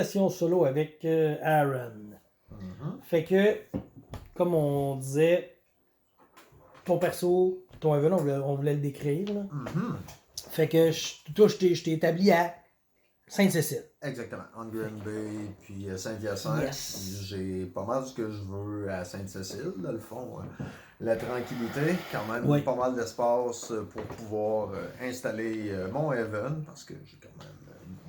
session solo avec Aaron. Mm-hmm. Fait que, comme on disait, ton perso, ton Evan, on voulait le décrire. Là. Mm-hmm. Fait que toi, je t'ai établi à Sainte-Cécile. Exactement. Entre Green Bay puis Saint-Hyacinthe. Yes. J'ai pas mal ce que je veux à Sainte-Cécile, dans le fond. La tranquillité, quand même Oui. pas mal d'espace pour pouvoir installer mon Evan, parce que j'ai quand même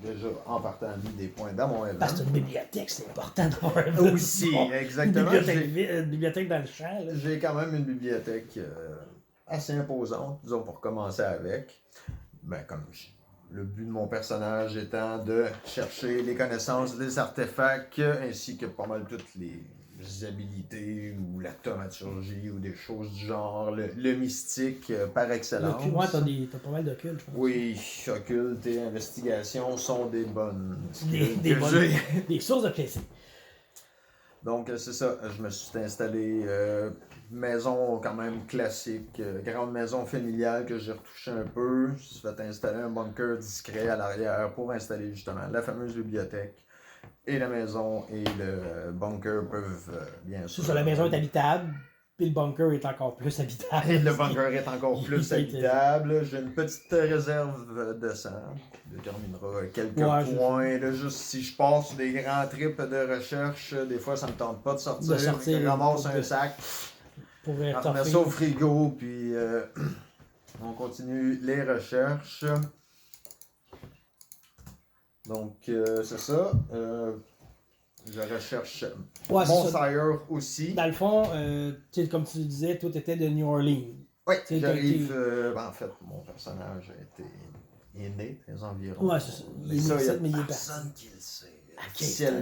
déjà en partant mis des points dans mon Evan. Parce que c'est une bibliothèque, c'est important d'avoir un Evan. Aussi, Bon, exactement. Une bibliothèque dans le champ. Là. J'ai quand même une bibliothèque assez imposante, disons, pour commencer avec. Ben, comme le but de mon personnage étant de chercher les connaissances des artefacts, ainsi que pas mal toutes les habilités ou la thaumaturgie ou des choses du genre, le mystique par excellence. Ouais, t'as pas mal d'occulte, je pense. Oui, occulte et investigation sont des bonnes des sources de plaisir. Donc, c'est ça. Je me suis installé maison quand même classique, grande maison familiale que j'ai retouché un peu. Je me suis fait installer un bunker discret à l'arrière pour installer justement la fameuse bibliothèque. Et la maison et le bunker peuvent bien sûr. C'est ça, la maison est habitable, puis le bunker est encore plus habitable. Et le bunker est encore plus habitable. J'ai une petite réserve de sang. Je déterminera quelques points. Là, juste si je passe sur des grands trips de recherche, des fois ça me tente pas de sortir. Je ramasse un sac. Pour on met ça au frigo, puis on continue les recherches. Donc, c'est ça. Je recherche mon sire aussi. Dans le fond, comme tu disais, toi, tu étais de New Orleans. Oui, j'arrive. En fait, mon personnage est né dans les environs. Ouais, c'est ça. Mais ça, il n'y a personne qui le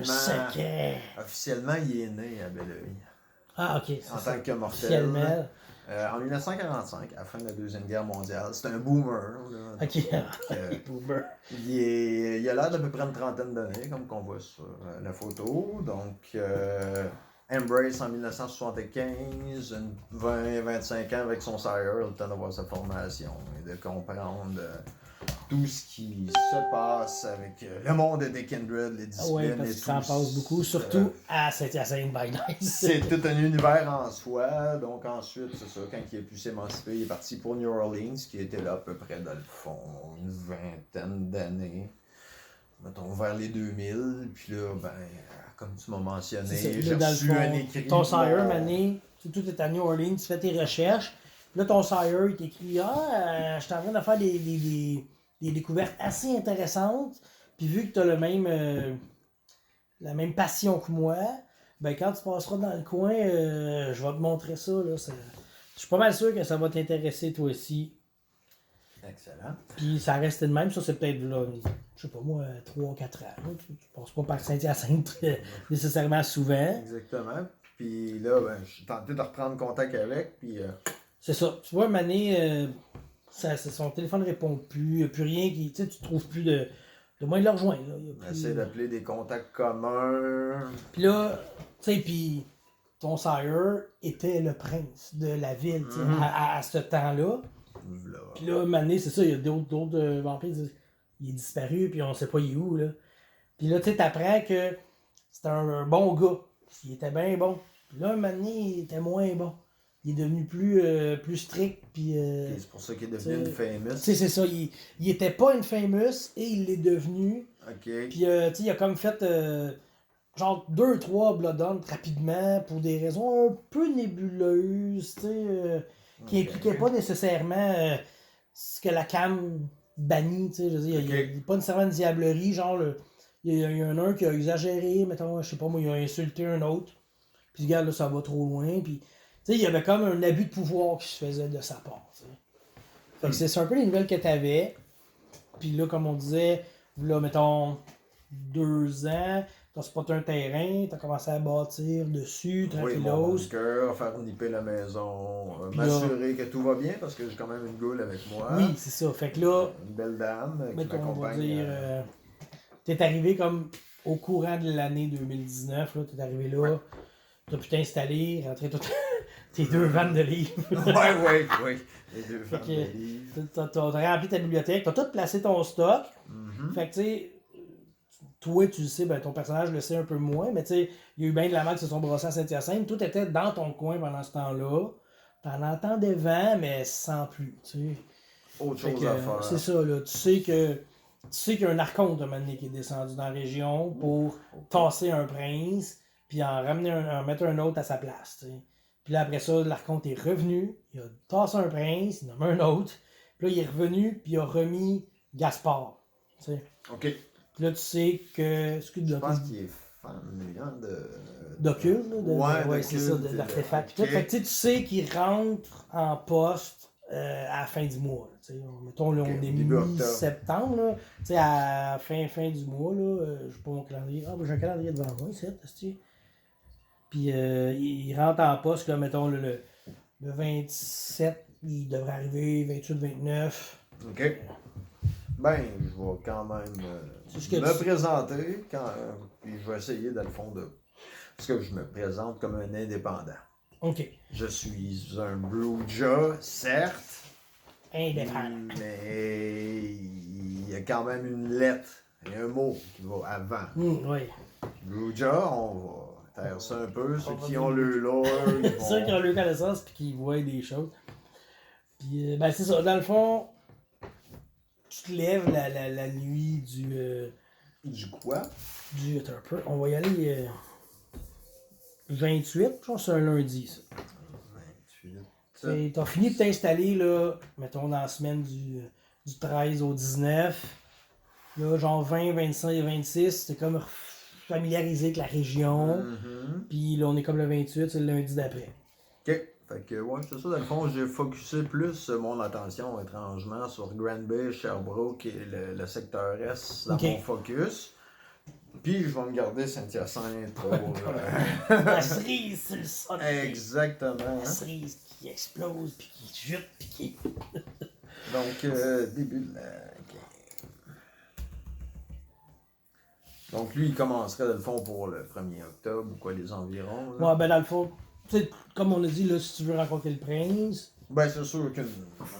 sait. Officiellement, il est né à Belleuil. Ah, ok. En tant que mortel. En 1945, à la fin de la Deuxième Guerre mondiale. C'est un boomer. Là, ok, boomer. Il a l'air d'à peu près une trentaine d'années, comme qu'on voit sur la photo. Donc, Embrace en 1975, 20-25 ans avec son sire, le temps d'avoir sa formation et de comprendre tout ce qui se passe avec le monde des Kindred, les disciplines parce et que tout. ça en passe beaucoup, surtout à Saint-Hyacinthe by Night. C'est tout un univers en soi. Donc ensuite, c'est ça, quand il a pu s'émanciper, il est parti pour New Orleans, qui était là à peu près dans le fond, une vingtaine d'années. Mettons vers les 2000. Puis là, ben, comme tu m'as mentionné, j'ai reçu un écrit. Ton sire, Mané, tout est à New Orleans, tu fais tes recherches. Puis là, ton sire, il t'écrit je suis en train de faire des découvertes assez intéressantes. Puis vu que tu as la même passion que moi, ben quand tu passeras dans le coin, je vais te montrer ça. Là, je suis pas mal sûr que ça va t'intéresser toi aussi. Excellent. Puis ça reste de même, ça c'est peut-être là, je sais pas moi, 3-4 ans. Tu passes pas par Saint-Hyacinthe nécessairement souvent. Exactement. Puis là, ben, je suis tenté de reprendre contact avec. Puis c'est ça. Tu vois, Mané, son téléphone ne répond plus. Il n'y a plus rien qui. Tu trouves plus de moyen de le rejoindre. On essaie d'appeler des contacts communs. Puis là, tu sais, puis ton sire était le prince de la ville à ce temps-là. Puis là, Mané, c'est ça, il y a d'autres vampires, il est disparu, puis on sait pas il est où, là. Puis là, tu sais, t'apprends que c'était un bon gars. Il était bien bon. Puis là, Mané, il était moins bon. Il est devenu plus strict, puis... c'est pour ça qu'il est devenu une famous. Tu sais, c'est ça, il était pas une famous, et il l'est devenu. OK. Puis, tu sais, il a comme fait... genre 2-3 Bloodhunt rapidement, pour des raisons un peu nébuleuses, tu sais... qui impliquait pas nécessairement ce que la cam bannit, tu sais, je veux dire, il n'y a pas nécessairement une diablerie, genre, il y a un qui a exagéré, mettons, je sais pas moi, il a insulté un autre, puis regarde, là, ça va trop loin, puis, tu sais, il y avait comme un abus de pouvoir qui se faisait de sa part, tu sais. Fait que c'est un peu les nouvelles que t'avais, puis là, comme on disait, là, mettons, 2 ans, t'as spoté un terrain, t'as commencé à bâtir dessus, tranquillos. Oui, faire nipper la maison, m'assurer que tout va bien parce que j'ai quand même une goule avec moi. Oui, c'est ça. Fait que là, une belle dame qui m'accompagne. T'es arrivé comme au courant de l'année 2019, là, t'es arrivé là, t'as pu t'installer, rentrer toutes tes 2 vannes de livres. oui. Les 2 vannes de livres. T'as rempli ta bibliothèque, t'as tout placé ton stock. Fait que tu sais, toi, tu le sais, ben ton personnage le sait un peu moins, mais tu sais, il y a eu bien de la merde qui se sont brossés à Saint-Hyacinthe. Tout était dans ton coin pendant ce temps-là. T'en entendais vent, mais sans plus, tu sais. Autre Fait chose que, à faire. c'est ça, là. Tu sais qu'il y a un archonte un moment donné qui est descendu dans la région pour tasser un prince, puis en mettre un autre à sa place, tu sais. Puis là, après ça, l'archonte est revenu, il a tassé un prince, il en a mis un autre. Puis là, il est revenu, puis il a remis Gaspard, tu sais. OK. Puis là, tu sais que... Je pense qu'il est fan d'occulte, là, ouais, c'est ça, d'artefacts. okay. Fait que tu sais qu'il rentre en poste à la fin du mois. Là, mettons, là, on est mi-septembre, là, à la fin du mois, là, je sais pas mon calendrier. Ah, ben, j'ai un calendrier devant moi, ici. Puis il rentre en poste, là, mettons, le 27, il devrait arriver, 28, 29. OK. Ben, je vais quand même me présenter, puis je vais essayer, dans le fond, parce que je me présente comme un indépendant. OK. Je suis un Brujah, certes. Indépendant. Mais il y a quand même une lettre et un mot qui va avant. Oui. Brujah, on va taire ça un peu. Ceux qui ont le lore. Ceux qui ont le connaissance et qui voient des choses. Puis, ben, c'est ça. Dans le fond, tu te lèves la nuit du quoi? Attends un peu. On va y aller 28. Je pense que c'est un lundi, ça. 28. T'as fini de t'installer, là, mettons, dans la semaine du 13 au 19. Là, genre 20, 25 et 26, t'es comme familiarisé avec la région. Puis là, on est comme le 28, c'est le lundi d'après. OK. Fait que, ouais, c'est ça. Dans le fond, j'ai focusé plus mon attention, étrangement, sur Grand Bay, Sherbrooke et le secteur Est dans mon focus. Puis, je vais me garder Saint-Hyacinthe pour... La cerise, c'est le son. Exactement. La cerise qui explose, puis qui jute, puis qui... Donc, début de la game. Donc, lui, il commencerait, dans le fond, pour le 1er octobre, ou quoi, les environs. Là. Ouais, ben, dans le fond, tu sais, comme on a dit, là, si tu veux rencontrer le prince... Ben, c'est sûr qu'une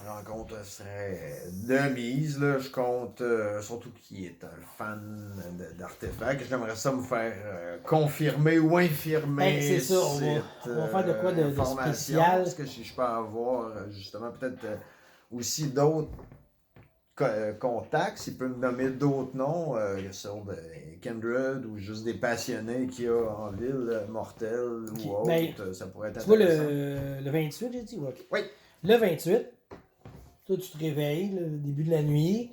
rencontre serait de mise, là. Je compte, surtout qui est un fan d'artefacts. J'aimerais ça me faire confirmer ou infirmer. Ben, c'est ça, on va faire de quoi de spécial. Parce que si je peux avoir, justement, peut-être aussi d'autres contacts, il peut me nommer d'autres noms, sur Kindred ou juste des passionnés qu'il y a en ville, mortels ou autre. Ben, ça pourrait être intéressant. Tu vois le 28, j'ai dit? Okay. Oui. Le 28, toi tu te réveilles, là, le début de la nuit,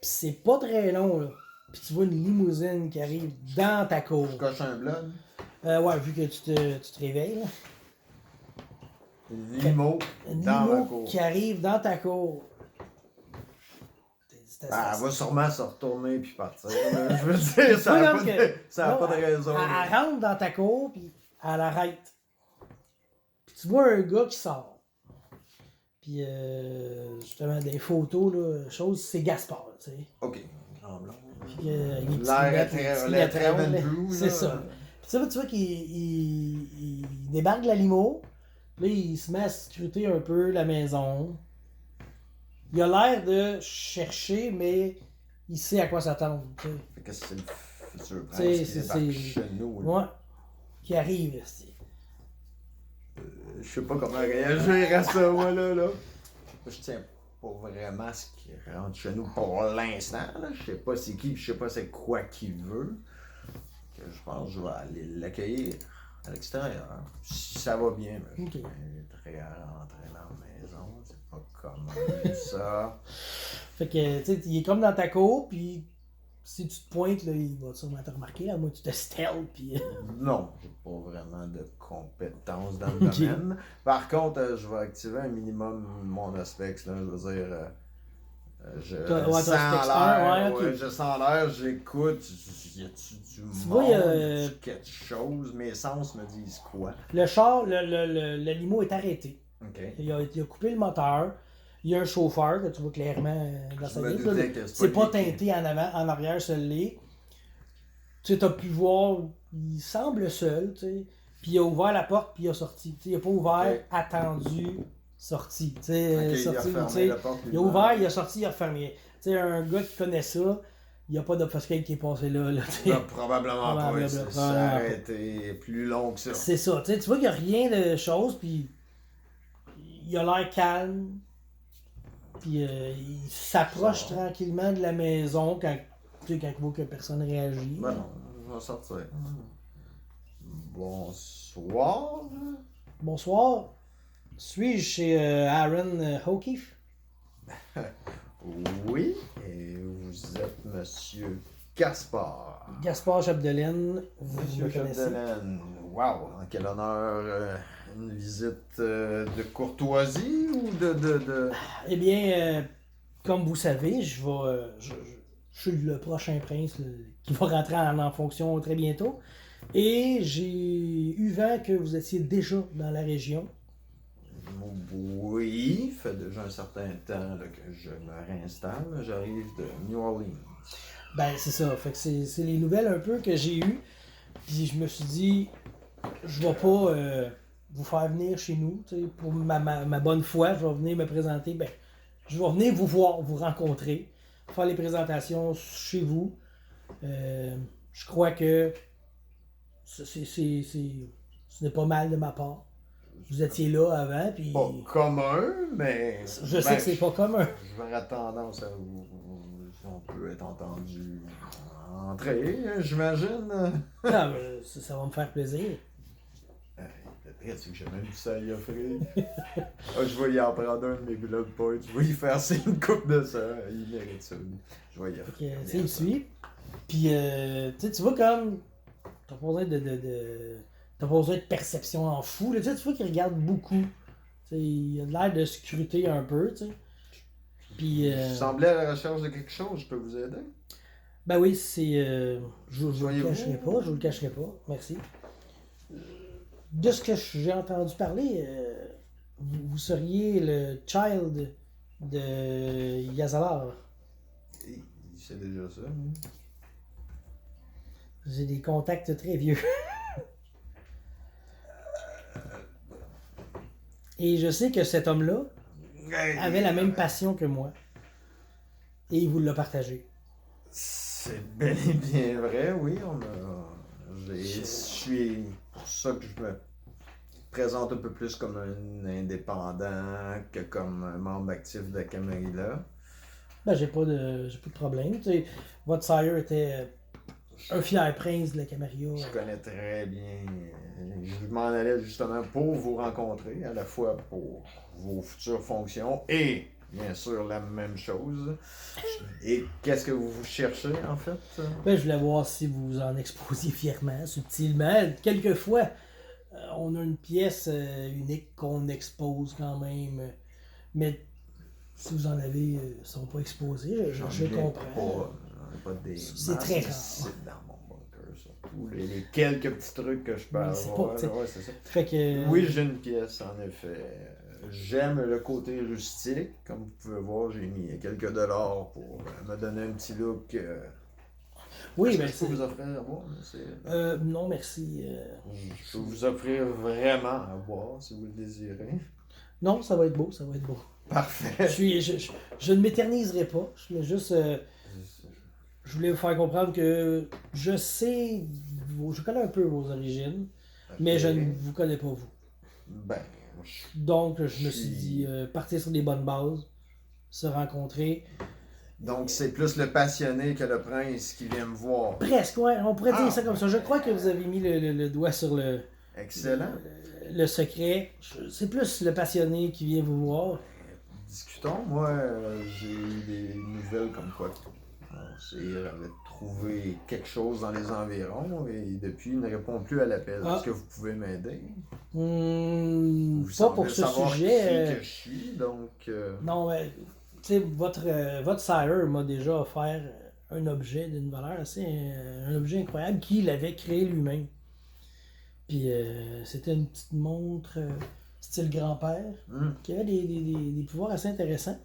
pis c'est pas très long, là. Puis tu vois une limousine qui arrive dans ta cour. Je coche un blood. Ouais, vu que tu te réveilles, là. Une limo dans ma cour. Qui arrive dans ta cour. Elle va sûrement se retourner puis partir. Je veux dire, ça n'a pas de raison. Elle rentre dans ta cour puis elle arrête. Puis tu vois un gars qui sort. Puis justement, des photos, là, c'est Gaspard, tu sais. OK. Grand blanc. Puis l'air très blue. C'est ça. Puis tu vois qu'il débarque de la limo. Là, il se met à scruter un peu la maison. Il a l'air de chercher, mais il sait à quoi s'attendre. Fait que c'est le futur prince qui débarque chez nous. Ouais. Qui arrive. Je sais pas comment réagir à ça, moi, là. Je tiens pas vraiment à ce qui rentre chez nous pour l'instant. Je sais pas c'est qui, je sais pas c'est quoi qu'il veut. Que je pense que je vais aller l'accueillir à l'extérieur. Si ça va bien, je vais rentrer dans la maison. C'est pas comme ça. Fait que, tu sais, il est comme dans ta cour, puis si tu te pointes, là, il va sûrement te remarquer, à moins que tu te stealth, puis... Non, j'ai pas vraiment de compétences dans le domaine. Par contre, je vais activer un minimum mon aspect, là, je veux dire... je sens l'air, j'écoute, y a-tu du monde, quelque chose, mes sens me disent quoi? Le char, le limo est arrêté. Okay. Il a coupé le moteur. Il y a un chauffeur que tu vois clairement dans sa ville. C'est pas teinté en avant, en arrière, ça l'est. Tu as pu voir, il semble seul, tu sais. Puis il a ouvert la porte, puis il a sorti. T'sais, il a pas ouvert, attendu, sorti. Sorti, il a ouvert, il a sorti, il a refermé. Tu sais, un gars qui connaît ça, il n'y a pas d'obfuscate qui est passé là. Tu sais. Probablement pas. Probablement Ça pas. aurait été plus long que ça. C'est ça. Tu vois qu'il n'y a rien de chose, puis il a l'air calme. Puis il s'approche tranquillement de la maison quand il voit que personne réagit. Ben non, je vais sortir. Bonsoir. Bonsoir. Suis-je chez Aaron O'Keefe? Oui, et vous êtes Monsieur Gaspard. Gaspard Chapdelaine, vous Monsieur me connaissez. Chapdelaine, wow, en quel honneur, une visite de courtoisie ou de... Eh bien, comme vous savez, je suis le prochain prince qui va rentrer en fonction très bientôt. Et j'ai eu vent que vous étiez déjà dans la région. Oui, fait déjà un certain temps là, que je me réinstalle. J'arrive de New Orleans. Ben, c'est ça. Fait que c'est les nouvelles un peu que j'ai eues. Puis je me suis dit, je vais pas vous faire venir chez nous. Pour ma bonne foi, je vais venir me présenter. Ben, je vais venir vous voir, vous rencontrer, faire les présentations chez vous. Je crois que ce n'est pas mal de ma part. Vous étiez là avant, puis... Pas commun, mais... Je sais que c'est pas commun. J'aurais tendance à vous... On peut être entendu entrer, j'imagine. Non, mais ça va me faire plaisir. Le pire, c'est que j'ai même ça à y offrir. Je vais y en prendre un de mes blood points. Je vais y faire une coupe de ça. Il mérite ça. Je vais y offrir. Tu le suis. Puis, tu vois comme... T'as pas besoin t'as pas besoin de perception en fou. Là. Tu vois qu'il regarde beaucoup. T'sais, il a l'air de scruter un peu. T'sais. Puis, Je semblais à la recherche de quelque chose. Je peux vous aider? Ben oui, c'est... je vous le cacherai pas. Je vous le cacherai pas. Merci. De ce que j'ai entendu parler, vous seriez le child de Yazalar. Il sait déjà ça. J'ai des contacts très vieux. Et je sais que cet homme-là avait la même passion que moi. Et il vous l'a partagé. C'est bel et bien vrai, oui. Je suis pour ça que je me présente un peu plus comme un indépendant que comme un membre actif de Camarilla. Ben, j'ai pas de problème. T'sais, votre sire était un fier prince de la Camarilla. Je connais très bien. Je m'en allais justement pour vous rencontrer, à la fois pour vos futures fonctions et bien sûr la même chose. Et qu'est-ce que vous cherchez en fait? Ben, je voulais voir si vous en exposiez fièrement, subtilement. Quelquefois, on a une pièce unique qu'on expose quand même. Mais si vous en avez, ils sont pas exposés, je comprends. C'est très rare. C'est dans mon bunker, surtout. Les quelques petits trucs que je peux avoir. Ouais, c'est ça. Fait que, oui, j'ai une pièce, en effet. J'aime le côté rustique. Comme vous pouvez voir, j'ai mis quelques dollars pour me donner un petit look. Oui, ben, je peux vous offrir à boire. Non, merci. Je peux vous offrir vraiment à boire, si vous le désirez. Non, ça va être beau, ça va être beau. Parfait. Je ne m'éterniserai pas. Je voulais juste... je voulais vous faire comprendre que je sais... Je connais un peu vos origines, mais je ne vous connais pas vous. Ben... Donc, je me suis dit, partir sur des bonnes bases, se rencontrer. Donc, c'est plus le passionné que le prince qui vient me voir. Presque, ouais, on pourrait dire ça comme ça. Je crois que vous avez mis le doigt sur Excellent. Le secret. C'est plus le passionné qui vient vous voir. Discutons. Moi, j'ai eu des nouvelles comme quoi on avait trouvé quelque chose dans les environs et depuis, il ne répond plus à l'appel. Est-ce que vous pouvez m'aider? Pas pour ce sujet. Qui que je suis, donc... Non, mais tu sais, votre sire m'a déjà offert un objet d'une valeur un objet incroyable qu'il avait créé lui-même. Puis c'était une petite montre style grand-père qui avait des pouvoirs assez intéressants.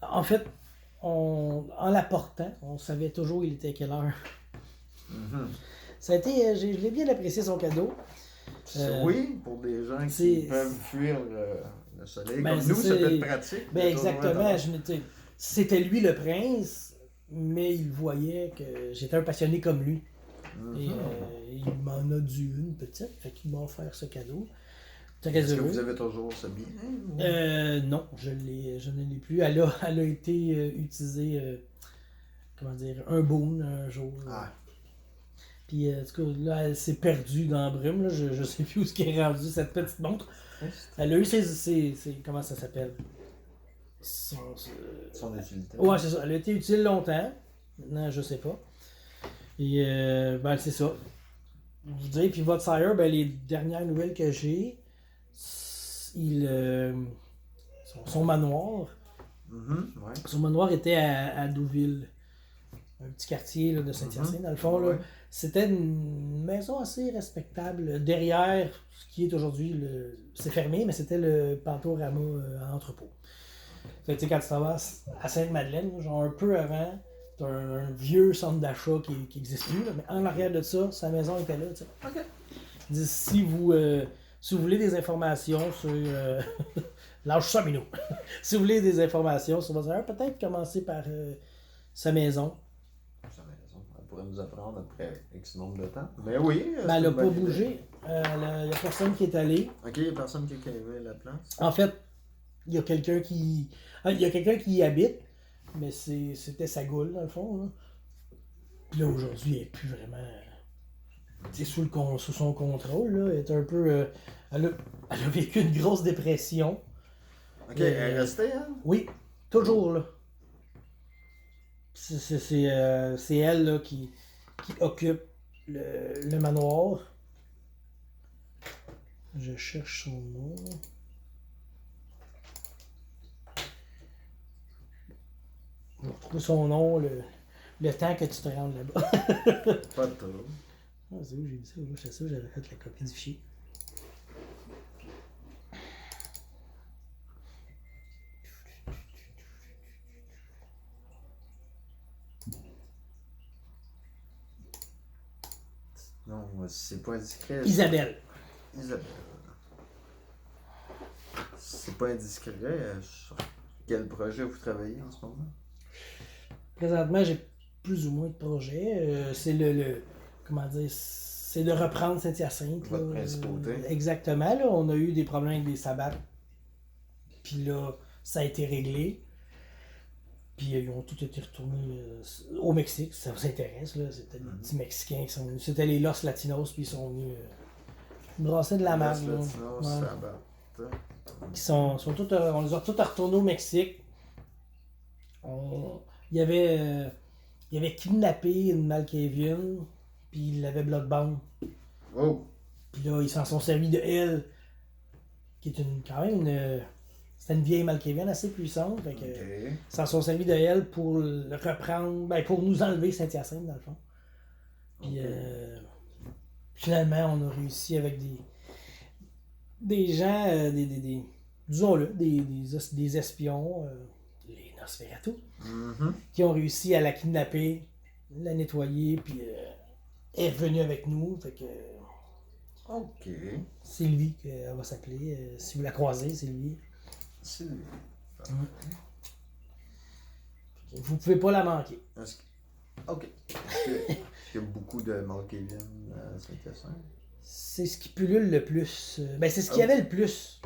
En fait, en la portant, on savait toujours il était à quelle heure. Ça a été, je l'ai bien apprécié son cadeau. Oui, pour des gens qui peuvent fuir le soleil. Ben, comme nous, ça peut être pratique. Ben exactement. C'était lui le prince. mais il voyait que j'étais un passionné comme lui. Et il m'en a dû une petite, fait qu'il m'a offert ce cadeau. Très Est-ce que heureux. vous avez toujours ce bien? Non, je ne l'ai plus. Elle a été utilisée, comment dire, un boon un jour. Ah, Puis, en tout cas, là, elle s'est perdue dans la brume. Là. Je sais plus où ce qu'elle est rendue, cette petite montre. Elle a eu comment ça s'appelle? son utilité. Ouais, c'est ça. Elle a été utile longtemps. Maintenant, je sais pas. Et, ben, c'est ça. Vous dire, puis votre sire, ben, les dernières nouvelles que j'ai, son manoir. Ouais. Son manoir était à Douville. Un petit quartier là, de Saint-Hyacinthe. Dans le fond, là, c'était une maison assez respectable. Derrière, ce qui est aujourd'hui, c'est fermé, mais c'était le Pantorama à entrepôt. Fait que, quand tu t'en vas à Sainte-Madeleine, genre un peu avant, t'as un vieux centre d'achat qui n'existe plus, là, mais en arrière de ça, sa maison était là. OK. Si vous voulez des informations sur... lâche ça, Minou. Si vous voulez des informations sur votre sœur, peut-être commencer par sa maison. Sa maison. Elle pourrait nous apprendre après X nombre de temps. Mais oui. Ben, elle n'a pas bougé. Il n'y a personne qui est allé. OK, il n'y a personne qui a aimé la place. En fait, il y a quelqu'un qui... Il y a quelqu'un qui y habite, mais c'était sa goule, dans le fond. Là. Puis là, aujourd'hui, elle n'est plus vraiment... sous son contrôle. Là. Elle est un peu... elle a vécu une grosse dépression. OK, elle est restée, hein? Oui, toujours là. C'est elle là, qui occupe le manoir. Je cherche son nom. Je vais retrouver son nom le temps que tu te rendes là-bas. Pas de trouble. Ah, c'est où j'ai dit ça? Je sais ça, j'avais fait la copie du fichier. Non, c'est pas indiscret. Isabelle. Isabelle. C'est pas indiscret. Sur quel projet vous travaillez en ce moment? Présentement, j'ai plus ou moins de projets. C'est comment dire, c'est de reprendre Saint-Hyacinthe. Votre principauté. Exactement. Là, on a eu des problèmes avec des sabbats. Puis là, ça a été réglé. Puis ils ont tous été retournés au Mexique, si ça vous intéresse. Là. C'était des petits Mexicains qui sont venus. C'était les Los Latinos, puis ils sont venus brasser de la marde. Los Latinos, Sabbat. On les a tous retournés au Mexique. Il avait kidnappé une Malkavian, puis il l'avait bloodbound. Oh! Puis là, ils s'en sont servis de elle, qui est quand même c'était une vieille Malkavian assez puissante. Fait que, ils s'en sont servis de elle pour le reprendre, pour nous enlever Saint-Hyacinthe, dans le fond. Puis finalement, on a réussi avec des gens, disons-le, des espions, les Nosferatu, qui ont réussi à la kidnapper, la nettoyer, puis elle est revenue avec nous. Fait que, OK. Sylvie, qu'elle va s'appeler. Si vous la croisez, Sylvie. Sylvie. Vous pouvez pas la manquer. OK. Est-ce qu'il y a beaucoup de Malkavian à Saint-Hyacinthe? C'est ce qui pullule le plus. C'est ce qu'il y avait le plus.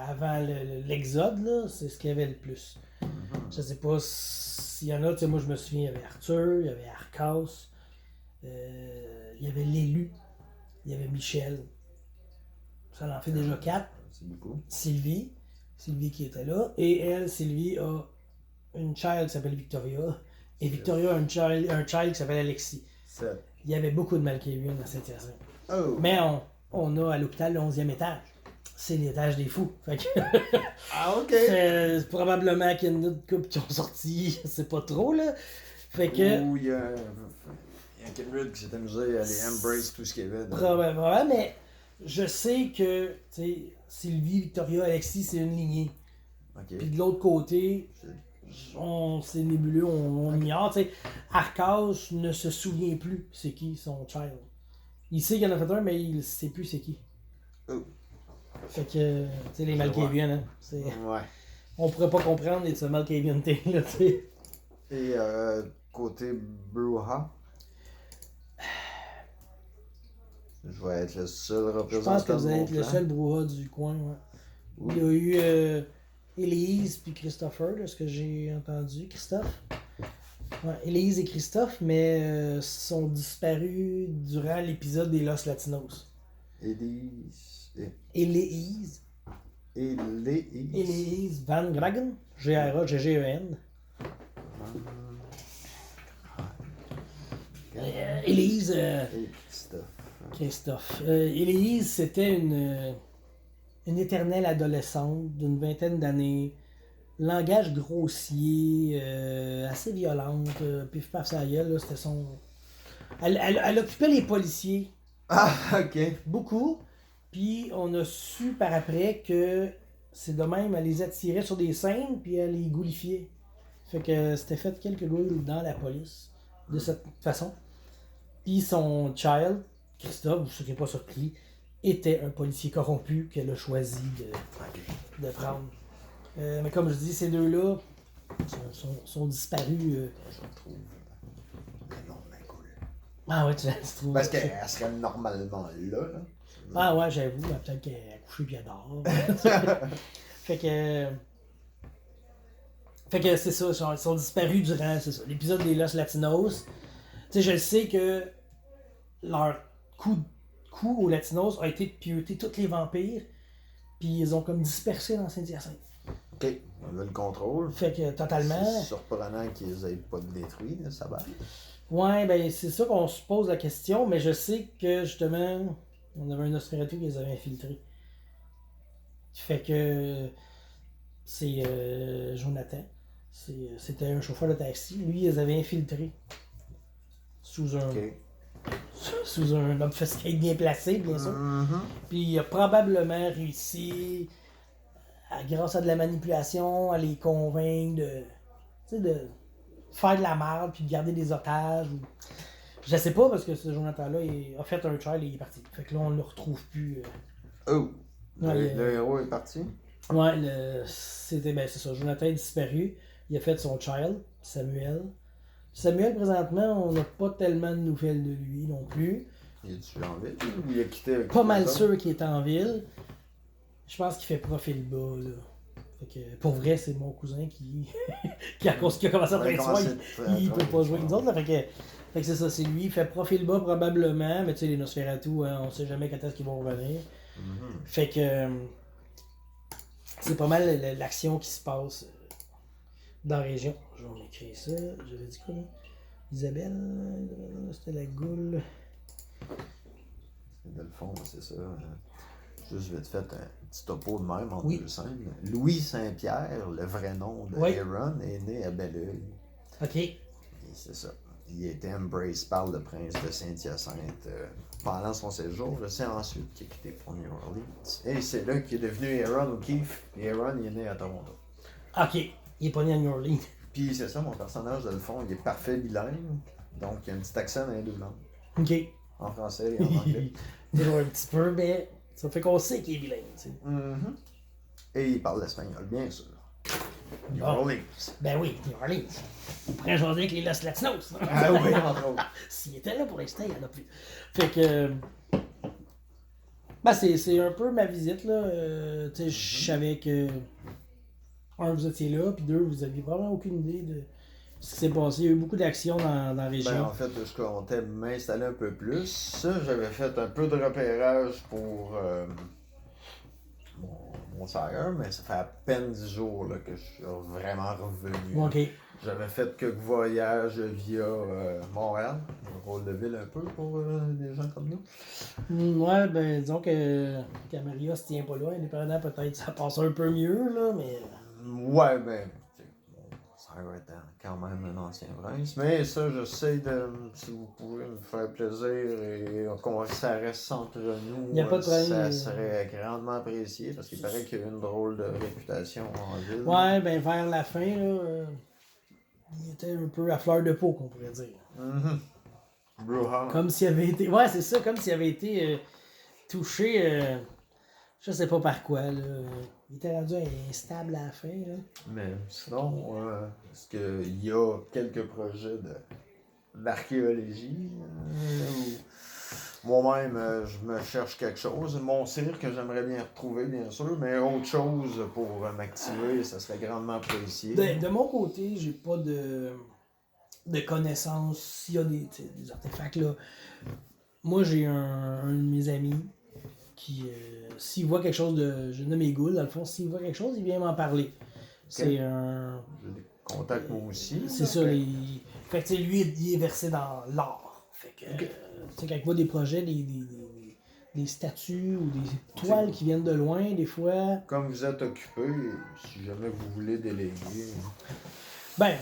Avant l'exode, là, c'est ce qu'il y avait le plus. Je sais pas s'il y en a, tu sais, moi je me souviens, il y avait Arthur, il y avait Arcas, il y avait l'élu, il y avait Michel. Ça en fait déjà 4. C'est beaucoup. Sylvie qui était là, et elle, Sylvie, a une child qui s'appelle Victoria, et Victoria a un child qui s'appelle Alexis. 7. Il y avait beaucoup de Malkavian à Saint-Hyacinthe. Oh. Mais on a à l'hôpital le 11e étage. C'est l'étage des fous. Fait que Ah, OK. c'est probablement qu'il y a une autre couple qui ont sorti, je sais pas trop, là. Fait que... Ou il y a un Kenrid qui s'est amusé à les embrace tout ce qu'il y avait. Probablement, mais je sais que, tu sais, Sylvie, Victoria, Alexis, c'est une lignée. OK. Puis de l'autre côté, c'est nébuleux, on ignore, tu sais. Arcas ne se souvient plus c'est qui son child. Il sait qu'il y en a fait un, mais il sait plus c'est qui. Oh. Fait que, tu sais, les Malkavian, hein. Ouais. On pourrait pas comprendre les Malkavian thing, là, tu sais. Et côté Bruja, je vais être le seul Je représentant pense que vous de allez mon être le clan. seul brouhaha du coin. Ouais. Oui. Il y a eu Élise puis Christopher, de ce que j'ai entendu. Christophe. Ouais, Élise et Christophe, mais sont disparus durant l'épisode des Los Latinos. Élise. Élise. Élise Van Gragen. G-R-A-G-G-E-N. Élise. Et Christophe. Christophe. Élise, c'était une éternelle adolescente d'une vingtaine d'années. Langage grossier, assez violente, pif paf sa gueule, là, c'était son. Elle occupait les policiers. Ah, ok. Beaucoup. Puis on a su par après que c'est de même, elle les attirait sur des scènes, puis elle les goulifiait. Fait que c'était fait quelques goules dans la police, de cette façon. Puis son child, Christophe, vous ne serez pas surpris, était un policier corrompu qu'elle a choisi de prendre. Mais comme je dis, ces deux-là sont disparus. Je le trouve. Mais non, mais cool. Ah ouais, tu trouves. Parce qu'elle serait normalement là. Ah ouais, j'avoue, peut-être qu'elle a couché puis elle dort. Fait que c'est ça, ils sont disparus durant l'épisode des Los Latinos. Tu sais, je sais que leur coup aux Latinos a été de pieuter tous les vampires, puis ils ont comme dispersé dans Saint-Hyacinthe. Ok, on a le contrôle. Fait que totalement. C'est surprenant qu'ils les aient pas détruits, là, ça va. Ouais, ben c'est ça qu'on se pose la question, mais je sais que justement, on avait un Nosferatu qui les avait infiltrés. Fait que c'est Jonathan. C'était un chauffeur de taxi. Lui, ils les avait infiltrés sous un. Ok. Sous un obfuscate bien placé, bien sûr. Puis il a probablement réussi, grâce à de la manipulation, à les convaincre de faire de la merde puis de garder des otages. Ou... Je sais pas parce que ce Jonathan-là a fait un trial et il est parti. Fait que là, on ne le retrouve plus. Oh! Ouais, le héros est parti? Ouais, c'est ça. Jonathan est disparu. Il a fait son child, Samuel. Samuel, présentement, on n'a pas tellement de nouvelles de lui non plus. Il est-tu en ville ou il a quitté avec Pas les mal autres? sûr qu'il est en ville. Je pense qu'il fait profil bas, là. Fait que, pour vrai, c'est mon cousin qui a commencé à travailler soir, il peut pas jouer avec nous autres. Là, fait que c'est ça, c'est lui. Il fait profil bas probablement, mais tu sais, les Nosferatu, hein, on sait jamais quand est-ce qu'ils vont revenir. Fait que c'est pas mal l'action qui se passe dans la région. Je vais m'écrire ça. J'avais dit quoi là? Isabelle, c'était la goule. Dans le fond, c'est ça. Juste vite fait, un petit topo de même entre Oui. deux scènes. Louis Saint-Pierre, le vrai nom de Oui. Aaron, est né à Belleuil. Ok. Et c'est ça. Il a été embrace par le prince de Saint-Hyacinthe pendant son séjour. C'est ensuite qu'il a quitté pour New Orleans. Et c'est là qu'il est devenu Aaron O'Keefe. Et Aaron, il est né à Toronto. Ok. Il est pas né à New Orleans. Puis c'est ça, mon personnage, dans le fond, il est parfait bilingue. Donc, il y a un petit accent dans les deux langues. Ok. En français et en anglais. Toujours un petit peu, mais ça fait qu'on sait qu'il est bilingue. Tu sais. Et il parle l'espagnol, bien sûr. New Ah. Orleans. Ben oui, New Orleans. On pourrait jaser avec les Los Latinos. Ah oui, entre autres. S'il était là pour l'instant, il n'y en a plus. Fait que. Ben, c'est un peu ma visite, là. Tu sais, je savais que. Un, vous étiez là, puis deux, vous aviez vraiment aucune idée de ce qui s'est passé. Il y a eu beaucoup d'actions dans la région. Ben, en fait, je comptais m'installer un peu plus. Ça, j'avais fait un peu de repérage pour mon sire, mais ça fait à peine 10 jours là, que je suis vraiment revenu. Ok. J'avais fait quelques voyages via Montréal, un rôle de ville un peu pour des gens comme nous. Ouais, ben, disons que Maria se tient pas là. Indépendamment, peut-être ça passe un peu mieux, là, mais. Ouais, ben, mon sire était quand même un ancien prince. Mais ça, j'essaie de, si vous pouvez me faire plaisir et qu'on ça reste entre nous, Y a pas de problème. ça serait grandement apprécié parce qu'il paraît qu'il y a une drôle de réputation en ville. Ouais, ben, vers la fin, là, il était un peu à fleur de peau, qu'on pourrait dire. Bruja. Comme s'il avait été. Ouais, c'est ça, comme s'il avait été touché. Je sais pas par quoi, là. Il était rendu instable à la fin. Là. Mais sinon, est-ce qu'il y a quelques projets d'archéologie? Moi-même, je me cherche quelque chose. Mon cirque, que j'aimerais bien retrouver, bien sûr, mais autre chose pour m'activer, ça serait grandement apprécié. De mon côté, j'ai pas de connaissances s'il y a des artefacts là. Moi, j'ai un de mes amis qui, s'il voit quelque chose de. Je nomme mes goules, dans le fond, s'il voit quelque chose, il vient m'en parler. C'est un. J'ai des contacts moi aussi. C'est ça. Fait que, tu sais, lui, il est versé dans l'art. Fait que, tu sais, quand il voit des projets, des statues ou des toiles qui viennent de loin, des fois. Comme vous êtes occupé, si jamais vous voulez déléguer. Ben,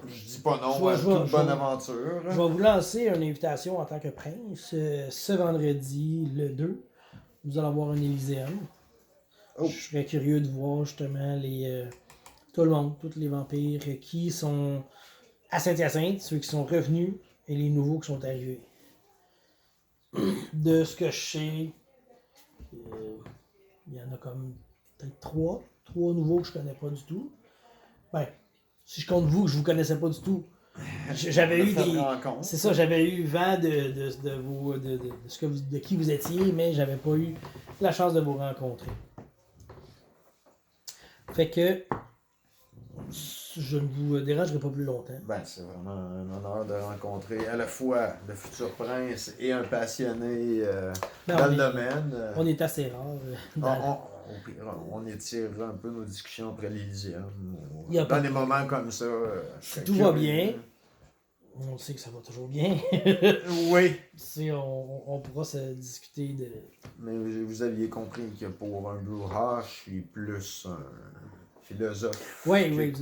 je dis pas non je vais- à je vais- toute je bonne vais- aventure. je vais vous lancer une invitation en tant que prince. Ce vendredi, le 2, vous allez avoir un Élyséeum. Oh. Je serais curieux de voir justement tout le monde, tous les vampires qui sont à Saint-Hyacinthe, ceux qui sont revenus et les nouveaux qui sont arrivés. De ce que je sais, il y en a comme peut-être trois nouveaux que je connais pas du tout. Ben, si je compte vous que je vous connaissais pas du tout, j'avais eu des. rencontres. C'est ça, j'avais eu vent de qui vous étiez, mais j'avais pas eu la chance de vous rencontrer. Fait que je ne vous dérangerai pas plus longtemps. Ben, c'est vraiment un honneur de rencontrer à la fois le futur prince et un passionné dans le domaine. On est assez rare. On étire un peu nos discussions après l'Elyséeum. Pas Dans des moments comme ça. Si tout va bien, on sait que ça va toujours bien. Oui. On pourra se discuter de. Mais vous aviez compris que pour un Brewhaus, je suis plus un philosophe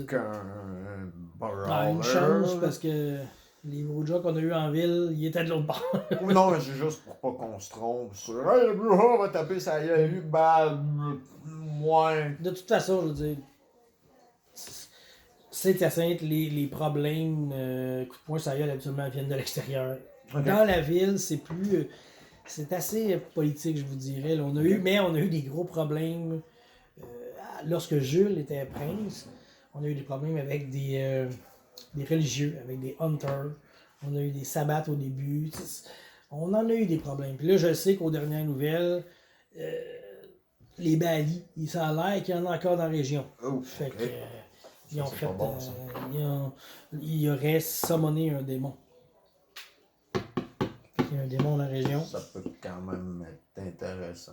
qu'un brawler. Une chance parce que les gros jobs qu'on a eu en ville, ils étaient de l'autre bord. Non, mais c'est juste pour pas qu'on se trompe sur hey, le Brewhaus va taper sa gueule, moins. De toute façon, je veux dire, Saint-Hyacinthe, les problèmes, coup de poing, ça y est, habituellement, viennent de l'extérieur. Okay. Dans la ville, c'est plus. C'est assez politique, je vous dirais. Là. On a eu des gros problèmes. Lorsque Jules était prince, on a eu des problèmes avec des religieux, avec des hunters. On a eu des sabbats au début. On en a eu des problèmes. Puis là, je sais qu'aux dernières nouvelles, les Balis, ça a l'air qu'il y en a encore dans la région. Oh, fait okay. que, ils ont fait. Bon, ils auraient summoné un démon. Il y a un démon dans la région. Ça peut quand même être intéressant.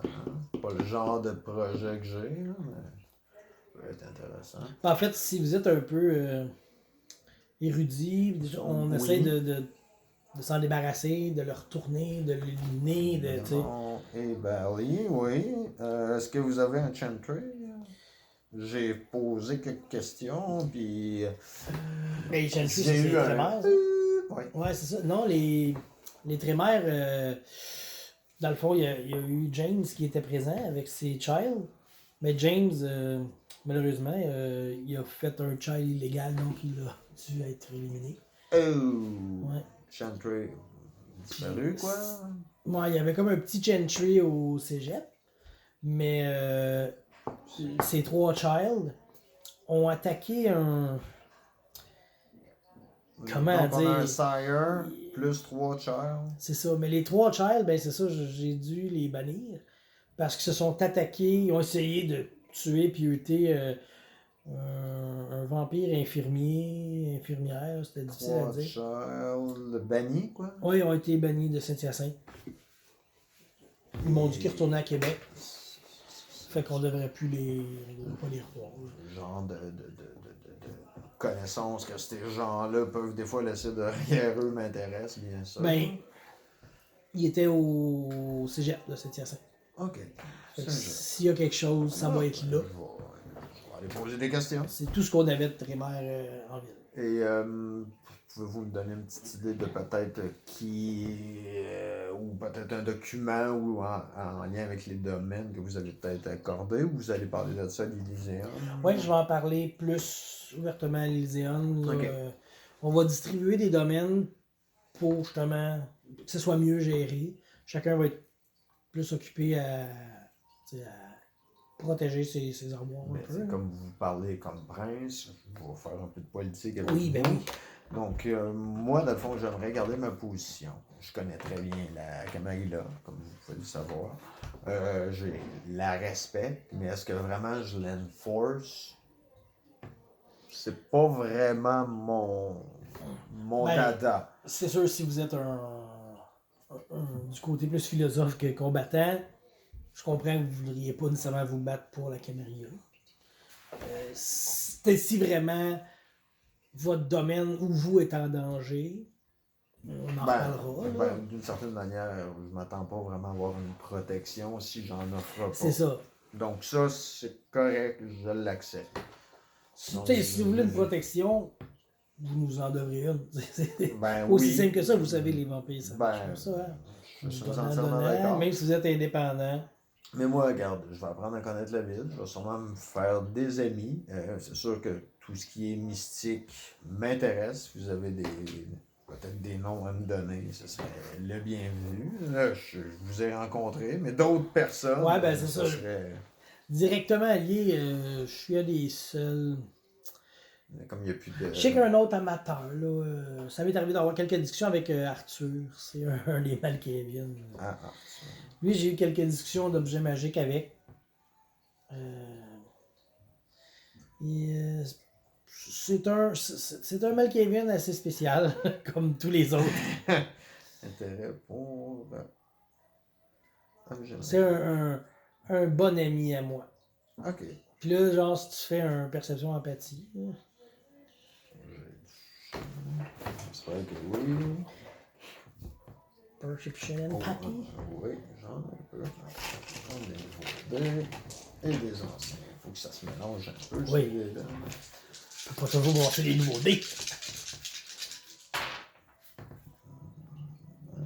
Pas le genre de projet que j'ai, là, mais ça peut être intéressant. En fait, si vous êtes un peu érudit, on essaie de s'en débarrasser, de le retourner, de l'éliminer. Et Bali, oui. Est-ce que vous avez un chantry? J'ai posé quelques questions, puis. Les chantry, c'est les trémères. Oui. Ouais, c'est ça. Non, les trémères, dans le fond, il y a eu James qui était présent avec ses child. Mais James, malheureusement, il a fait un child illégal, donc il a dû être éliminé. Oh! Ouais. Chantry disparu, quoi? Ouais, il y avait comme un petit chantry au cégep, mais ces trois child ont attaqué un. Comment donc, dire? On a un sire, plus 3 child. C'est ça, mais les trois child, ben c'est ça, j'ai dû les bannir. Parce qu'ils se sont attaqués, ils ont essayé de tuer, pioter un vampire infirmière, c'était difficile à dire. Child banni, quoi? Oui, ils ont été bannis de Saint-Hyacinthe. Ils m'ont dit qu'ils retournaient à Québec. Fait qu'on devrait plus pas les revoir. Genre de connaissances que ces gens-là peuvent des fois laisser derrière eux m'intéresse, bien sûr. Ben, ils étaient au cégep de Saint-Hyacinthe. Ok. S'il y a quelque chose, ça va être là. Je vais aller poser des questions. C'est tout ce qu'on avait de trémère en ville. Et pouvez-vous me donner une petite idée de peut-être qui, ou peut-être un document ou en lien avec les domaines que vous avez peut-être accordé, ou vous allez parler de ça à l'Élyséeum? Oui, je vais en parler plus ouvertement à l'Élyséeum. Okay. On va distribuer des domaines pour justement que ce soit mieux géré. Chacun va être plus occupé à protéger ses armoires un Mais peu. c'est Là. comme vous parlez comme prince, je vais faire un peu de politique avec Oui, ben vous. oui. Donc, moi, dans le fond, j'aimerais garder ma position. Je connais très bien la Camarilla, comme vous pouvez le savoir. Je la respecte, mais est-ce que vraiment je l'enforce? C'est pas vraiment mon Ben, dada. c'est sûr, si vous êtes du côté plus philosophe que combattant, je comprends que vous ne voudriez pas nécessairement vous battre pour la Camarilla. Si vraiment votre domaine où vous êtes en danger, on en reparlera. Là. D'une certaine manière, je m'attends pas vraiment à avoir une protection si j'en offre pas. C'est ça. Donc ça, c'est correct, je l'accepte. Si vous voulez une protection, vous nous en devrez une. C'est aussi simple que ça, vous savez, les vampires, ça marche comme ça. Hein? Je suis Donnant, entièrement d'accord. même si vous êtes indépendant. Mais moi, regarde, je vais apprendre à connaître la ville, je vais sûrement me faire des amis. C'est sûr que tout ce qui est mystique m'intéresse. Vous avez peut-être des noms à me donner, ce serait le bienvenu. Là, je vous ai rencontré, mais d'autres personnes, Ouais, ben c'est ça. serait... Directement lié, je suis un des seuls. Comme il n'y a plus de... Je sais qu'un autre amateur, là, ça m'est arrivé d'avoir quelques discussions avec Arthur, c'est un des Malkavian. Lui, j'ai eu quelques discussions d'objets magiques avec. C'est un Malkavian assez spécial, comme tous les autres. Intérêt pour... C'est un bon ami à moi. Ok. Puis là, genre, si tu fais un perception empathie. J'espère que oui. Perception empathie. Oui, j'en ai un peu. On a des nouveaux dés et des anciens. Il faut que ça se mélange un peu. Oui. Je peux pas toujours brancher les nouveaux dés.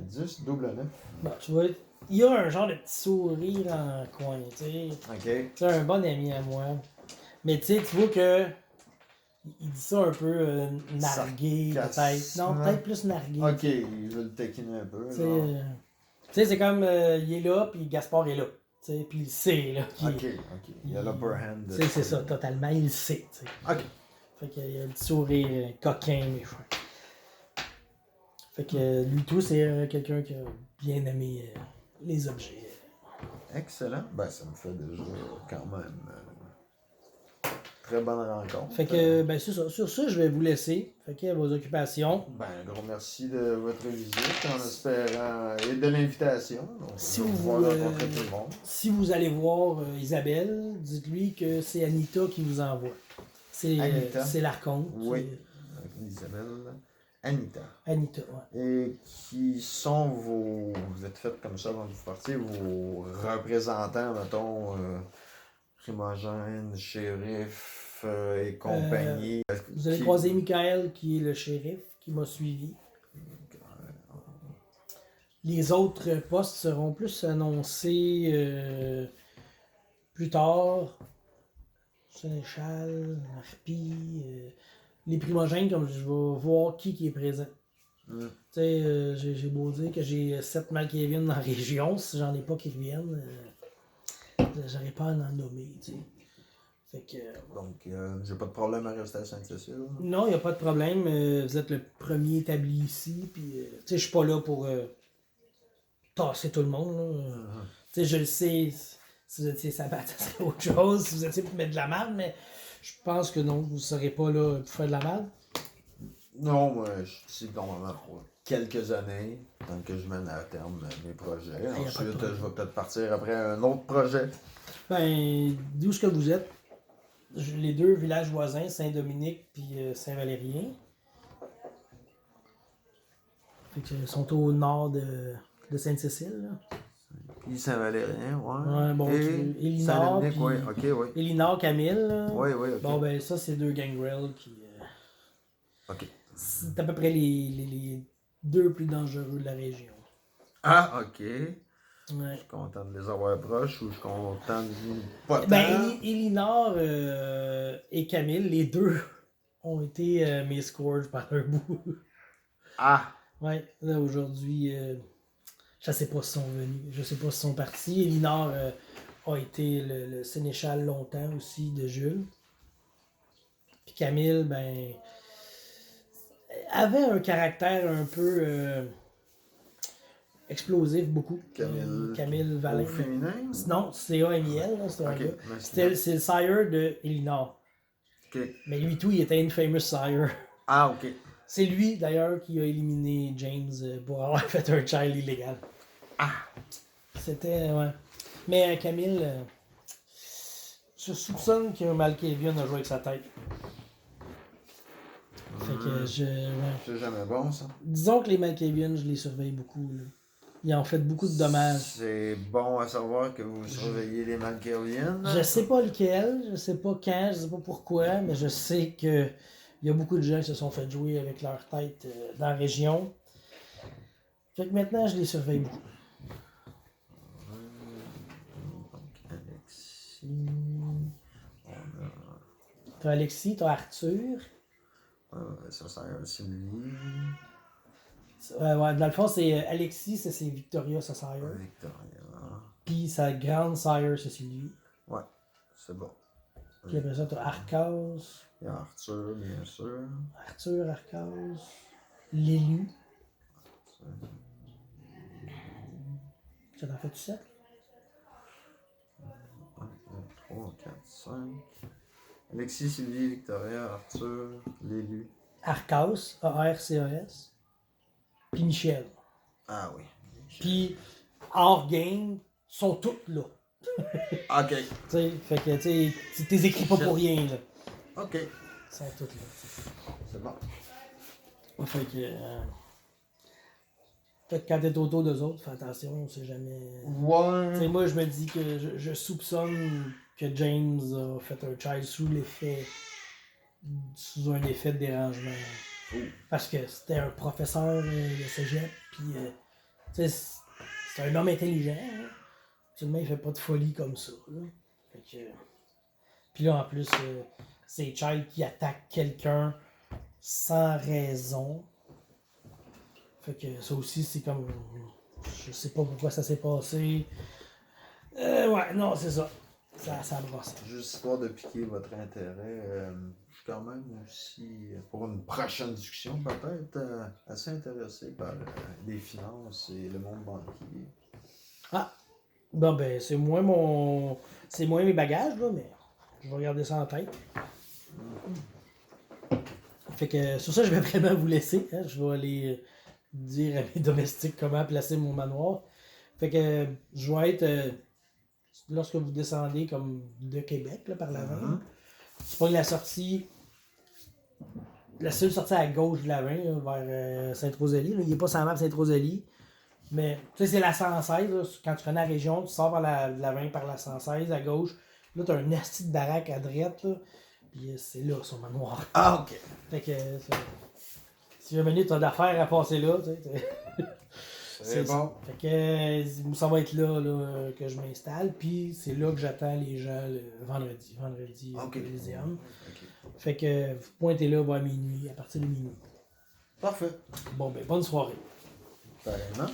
10, double 9. Bon, tu vois, il y a un genre de petit sourire en coin, tu sais. Ok. C'est un bon ami à moi. Mais tu sais, tu vois que il dit ça un peu nargué, peut-être. Non, peut-être plus nargué. Ok, il veut le taquiner un peu. Tu sais, c'est comme il est là, puis Gaspard est là. Tu sais, puis il sait, là. Ok. Il a l'upper hand. C'est ça, totalement, il le sait, tu sais. Ok. Fait qu'il y a un petit sourire coquin, méchant. Fait que lui, tout, c'est quelqu'un qui a bien aimé les objets. Excellent. Ben, ça me fait déjà quand même très bonne rencontre. Fait que, ben, c'est ça. Sur ça, je vais vous laisser. Fait que, vos occupations. Ben, un gros merci de votre visite en espérant et de l'invitation. Donc, Si je vais vous, pouvoir rencontrer tout le monde. Si vous allez voir Isabelle, dites-lui que c'est Anita qui vous envoie. C'est l'archonte. Oui. Isabelle. Anita. Anita, ouais. Et qui sont vos... Vous êtes fait comme ça quand vous partiez, vos représentants, mettons, primogène, shérif et compagnie. Vous allez croiser Michael, qui est le shérif, qui m'a suivi. Les autres postes seront plus annoncés plus tard. Sénéchal, Harpie, les primogènes, comme je vais voir qui est présent. Tu sais, j'ai beau dire que j'ai 7 Malkavian dans la région, si j'en ai pas qui reviennent, j'aurais pas à en nommer, tu sais. Fait que... Donc, j'ai pas de problème à rester à Sainte-Cécile. Non, il n'y a pas de problème. Vous êtes le premier établi ici, puis tu sais, je suis pas là pour tasser tout le monde. Tu sais, je le sais, si vous étiez sabbat, ça serait autre chose, si vous étiez pour mettre de la merde, mais je pense que non, vous ne serez pas là pour faire de la merde. Non, moi, je suis ici normalement pour quelques années, tant que je mène à terme mes projets. Ensuite, je vais peut-être partir après un autre projet. Ben, d'où est-ce que vous êtes? Les deux villages voisins, Saint-Dominique et Saint-Valérien. Fait que, sont au nord de Sainte-Cécile. Là. Puis Saint-Valérien, ouais. Ouais, bon, et Elinor, puis ouais, ok, ouais. Elinor, Camille. Là. Ouais, ok. Bon, ben ça, c'est deux gangrels qui... ok. C'est à peu près les deux plus dangereux de la région. Ah, ok. Ouais. Je suis content de les avoir proches ou je suis content de pas tant. Ben, Elinor et Camille, les deux ont été mes scores par un bout. Ah! Ouais, là aujourd'hui, je sais pas si sont venus, je sais pas si sont partis. Elinor a été le sénéchal longtemps aussi de Jules. Puis Camille, ben, avait un caractère un peu explosif beaucoup. Camille Valin. Au féminin? Non, c'est A-M-I-L, là, c'est un Ok, gars. mais C'est le sire de Elinor. Ok. Mais lui tout, il était infamous sire. Ah, ok. C'est lui d'ailleurs qui a éliminé James pour avoir fait un child illégal. Ah! C'était. Ouais. Mais Camille, je soupçonne que Malkavian a joué avec sa tête. Fait que je. Ouais. C'est jamais bon, ça. Disons que les Malkavians, je les surveille beaucoup. Là. Ils ont fait beaucoup de dommages. C'est bon à savoir que vous surveillez les Malkavians. Je sais pas lequel, je sais pas quand, je sais pas pourquoi, mais je sais que il y a beaucoup de gens qui se sont fait jouer avec leur tête dans la région. Fait que maintenant, je les surveille beaucoup. Donc, Alexis. On a. T'as Alexis, t'as Arthur. Ça sert aussi lui. Ouais, dans le fond, c'est Alexis, ça, c'est Victoria, sa sire. Victoria. Puis sa grande sire, ça, c'est lui. Ouais, c'est bon. Puis après ça, t'as Arcas. Il y a Arthur, bien sûr. Arthur, Arcas. L'élu. Ça t'en fait-tu ça? 1, 2, 3, 4, 5. Alexis, Sylvie, Victoria, Arthur, l'élu. Arcas, A-R-C-A-S. Puis Michel. Ah oui. Puis hors game, sont toutes là. Ok. Tu sais, fait que tu sais, t'es écrit pas pour rien là. Ok. Ils sont toutes là. C'est bon. Fait que. Fait que quand t'es autour d'eux autres, fais attention, on sait jamais. Ouais. Tu sais, moi je me dis que je soupçonne que James a fait un child sous un effet de dérangement. Parce que c'était un professeur de cégep, puis tu sais, c'est un homme intelligent. Hein? Absolument, il fait pas de folie comme ça. Là. Fait que, puis là, en plus, c'est Child qui attaque quelqu'un sans raison. Fait que ça aussi, c'est comme. Je sais pas pourquoi ça s'est passé. Ouais, non, c'est ça. Ça brosse. Juste histoire de piquer votre intérêt, je suis quand même aussi, pour une prochaine discussion, peut-être assez intéressé par les finances et le monde banquier. Ah! Bon, ben, c'est moins mes bagages, là, mais je vais regarder ça en tête. Fait que sur ça, je vais vraiment vous laisser. Hein. Je vais aller dire à mes domestiques comment placer mon manoir. Fait que je vais être. Lorsque vous descendez comme de Québec, là, par l'avant, tu prends la sortie. La seule sortie à gauche de l'avant, vers Sainte-Rosalie. Il n'est pas sans map Sainte-Rosalie. Mais tu sais, c'est la 116. Là, quand tu connais la région, tu sors par l'avant par la 116 à gauche. Là, tu as un asti de baraque à droite. Là, puis c'est là, son manoir. Ah, ok. Fait que si jamais tu as d'affaires à passer là, tu sais. C'est bon. Fait que ça va être là que je m'installe. Puis c'est là que j'attends les gens le vendredi. Vendredi, Ok. Coliseum. Ok. Fait que vous pointez là vers minuit, à partir de minuit. Parfait. Bon, ben, bonne soirée. Pareillement.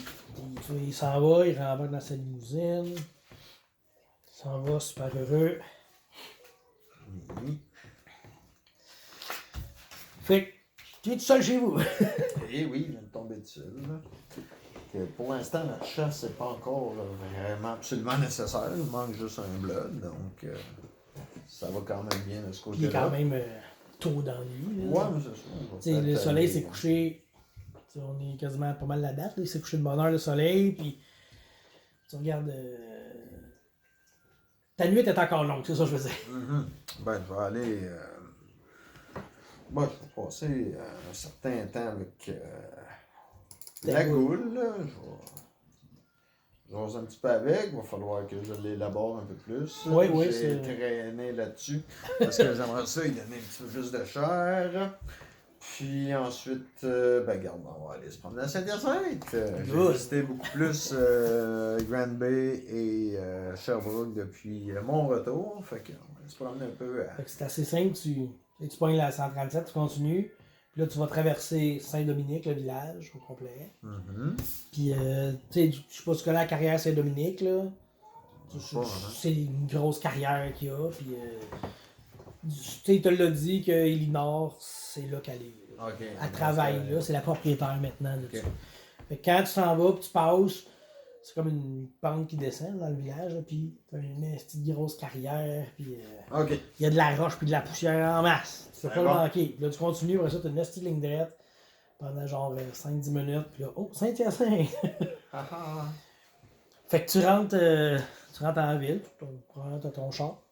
Il s'en va, il rentre dans sa limousine. Il s'en va, super heureux. Oui. Fait que, tu es tout seul chez vous. Et oui, je viens de tomber dessus. Là. Que pour l'instant, la chasse n'est pas encore vraiment absolument nécessaire. Il manque juste un blood, donc ça va quand même bien de ce Puis il est côté-là. quand même tôt dans la nuit. Ouais, mais c'est ça. T'sais, le soleil s'est couché. On est quasiment pas mal la date. Là. Il s'est couché de bonne heure le soleil. Puis tu regardes. Ta nuit est encore longue, c'est ça que je veux dire. Ben, je vais aller. Moi, je vais passer un certain temps avec la goule. Là. Je vais un petit peu avec. Il va falloir que je l'élabore un peu plus. Oui, J'ai c'est. traîné là-dessus. Parce que j'aimerais ça, il donner un petit peu plus de chair. Puis ensuite, ben garde, on va aller se promener à Saint-Hyacinthe. J'ai visité beaucoup plus Grand Bay et Sherbrooke depuis mon retour. Fait qu'on va se promener un peu. Fait que c'est assez simple. Tu pognes la 137, tu continues. Puis là, tu vas traverser Saint-Dominique, le village au complet. Puis, tu sais, je sais pas si tu connais la carrière Saint-Dominique, là. C'est une grosse carrière qu'il a. Puis, tu sais, il te l'a dit que Elinor, c'est là qu'elle est. Là. Ok. Elle travaille là, c'est la propriétaire maintenant de Ok. ça. Fait que quand tu s'en vas, puis tu passes, c'est comme une pente qui descend dans le village, là, puis t'as une petite grosse carrière, puis Ok. il y a de la roche puis de la poussière en masse. Tu peux pas le Bon. manquer. Puis là, tu continues, après ça, t'as une petite ligne droite pendant genre 5-10 minutes, puis là, oh, Saint-Hyacinthe! Ah, ah. Fait que tu rentres en ville, t'as ton char.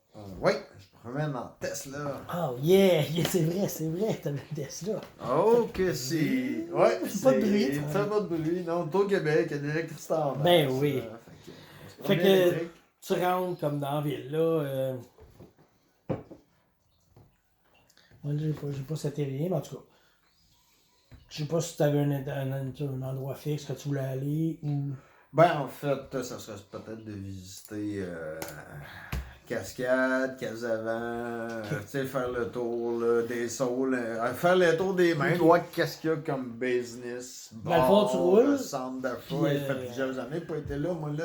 Oui, je me promène en Tesla. Oh yeah, c'est vrai, t'as le Tesla. Oh, que c'est. Ouais, Pas de bruit, ça. Fait pas de bruit. Non, au Québec, il y a de l'électricité en masse. Ben oui. Fait que Tu rentres comme dans la ville, là. Moi, j'ai pas c'était rien, mais en tout cas. Je sais pas si t'avais un endroit fixe que tu voulais aller ou. Ben, en fait, ça serait peut-être de visiter Cascade, Casavant, tu sais, faire le tour là, des saules, faire le tour des mains, voir qu'est-ce qu'il y a comme business, Dans le fond, tu roules, centre d'achat. puis, Ça fait plusieurs années pas été là, moi, là.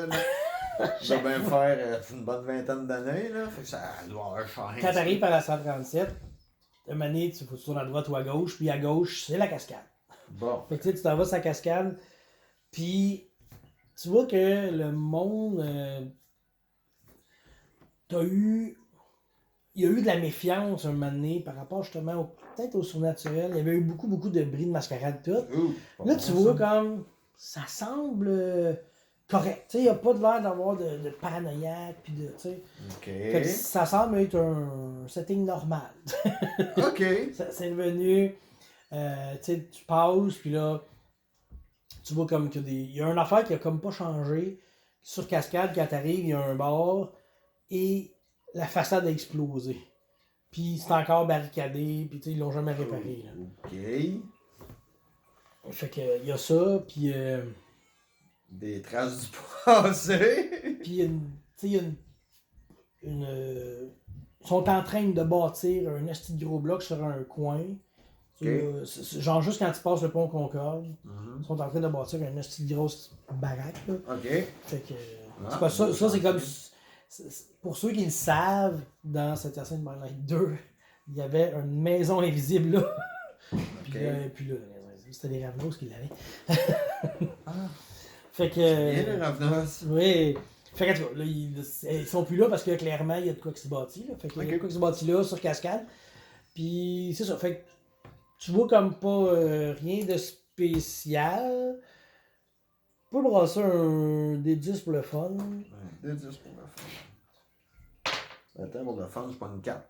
Je vais bien faire une bonne vingtaine d'années, là. Fait que ça doit avoir changé. Quand t'arrives à la 137, un moment donné, tu faut que tu tournes à droite ou à gauche, puis à gauche, c'est la cascade. Bon. Fait que tu sais, tu t'en vas sur la cascade, puis tu vois que le monde. Il y a eu de la méfiance un moment donné par rapport justement peut-être au surnaturel. Il y avait eu beaucoup de bris de mascarade tout. Là, tu vois comme ça semble correct. Tu sais, il n'y a pas de l'air d'avoir de paranoïaque. Puis de, tu sais. Fait que ça semble être un setting normal. OK. C'est devenu. Tu sais, tu passes, puis là, tu vois comme qu'il y a une affaire qui a comme pas changé. Sur Cascade, quand t'arrives, il y a un bar et la façade a explosé. Puis c'est encore barricadé, puis ils l'ont jamais réparé. Là. OK. Fait que il y a ça, puis des traces du passé. puis il y a ils sont en train de bâtir un esti de gros bloc sur un coin. Okay. Genre juste quand tu passes le pont Concorde, ils sont en train de bâtir un esti de grosse baraque. Là. OK. Fait que c'est pas ça, c'est comme pour ceux qui le savent, dans cette Assassin's Creed 2, il y avait une maison invisible là. Puis là, c'était les Ravenos qui l'avaient. Fait que. C'est bien les Ravenos. Oui. Fait que là, ils sont plus là parce que clairement, il y a de quoi qui se bâtit. Là. Fait qu'il y a de quoi qui se bâtit là sur Cascade. Puis c'est ça. Fait que tu vois comme pas rien de spécial. Tu peux brasser un D10 pour le fun. Ouais, D10 pour le fun. Attends, pour le fun, je prends une 4.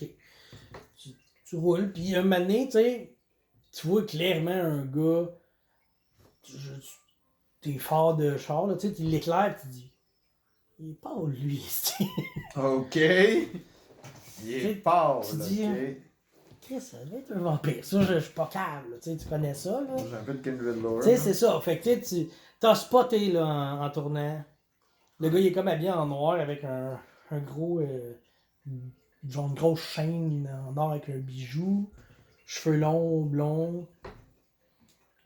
Ok. Tu roules, puis un moment donné, tu sais, tu vois clairement un gars. T'es fort de char, là, tu sais, tu l'éclaires, tu dis. Il est pas lui, ici. OK. Il est pâle, tu là, dis, OK. Chris, ça doit être un vampire. Ça, je suis pas câble, tu sais, tu connais ça, là. J'ai un peu de Kindred Lore. Tu sais, c'est ça. Fait que tu t'as spoté, là, en tournant. Le gars, il est comme habillé en noir avec un gros. Genre une grosse chaîne en or avec un bijou. Cheveux longs, blonds.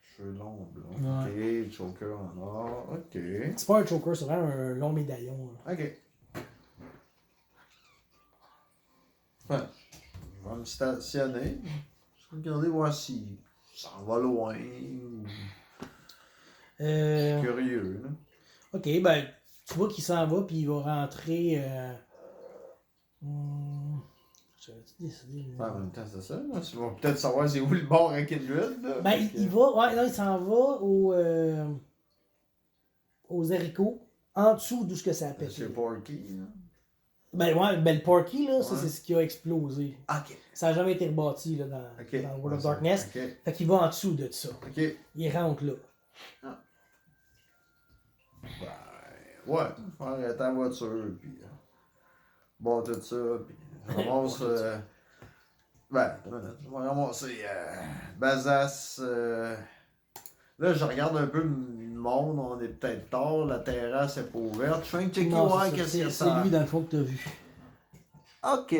Cheveux longs, blonds. Ouais. OK. Choker en or. OK. C'est pas un choker, c'est vraiment un long médaillon. Là. OK. Ouais. Je vais me stationner. Je vais regarder voir si ça en va loin ou... Curieux, là. Ok, ben, tu vois qu'il s'en va, puis il va rentrer. J'avais-tu décidé? En même temps, c'est ça. Là. Tu vas peut-être savoir c'est où le bord à Kindred. Là, Ben, il va. Ouais, non, il s'en va aux haricots, en dessous d'où ce que ça a pété. C'est Porky. Là. Ben, ouais, ben, le Porky, là, ça, Ouais. c'est ce qui a explosé. OK. Ça n'a jamais été rebâti, là, dans World of Darkness. OK. Fait qu'il va en dessous de ça. OK. Il rentre là. Ben, ouais. Je vais arrêter la voiture, puis... bon, tout ça, puis... Je ramasse... ben, attends une minute. Je vais ramasser... Bazas... Là, je regarde un peu le monde, on est peut-être tard, la terrasse est pas ouverte. Je fais un checker, Non, ouais, c'est qu'est-ce que c'est ça... lui, dans le fond, que t'as vu. OK.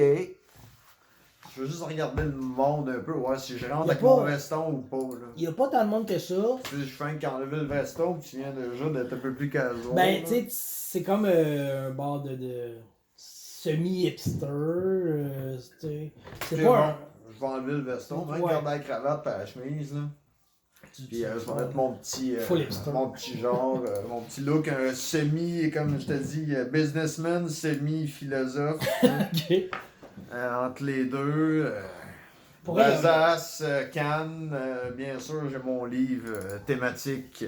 Je veux juste regarder le monde un peu, voir si je rentre Y a avec pas- mon veston ou pas. Là. Il n'y a pas tant de monde que ça. Tu sais, je fais qu'enlever le veston, puis tu viens déjà d'être un peu plus casual. Ben, là. tu sais, c'est comme un bar de semi-hipster. C'est C'est pas bon. un. Je vais enlever le veston, même Ouais. garder la cravate et la chemise. Là. Puis je vais mettre mon petit, Full hipster. mon petit genre, mon petit look, un semi, comme je te dis, businessman, semi-philosophe. Ok. Entre les deux. Pour elle, Alsace, Cannes, bien sûr, j'ai mon livre thématique.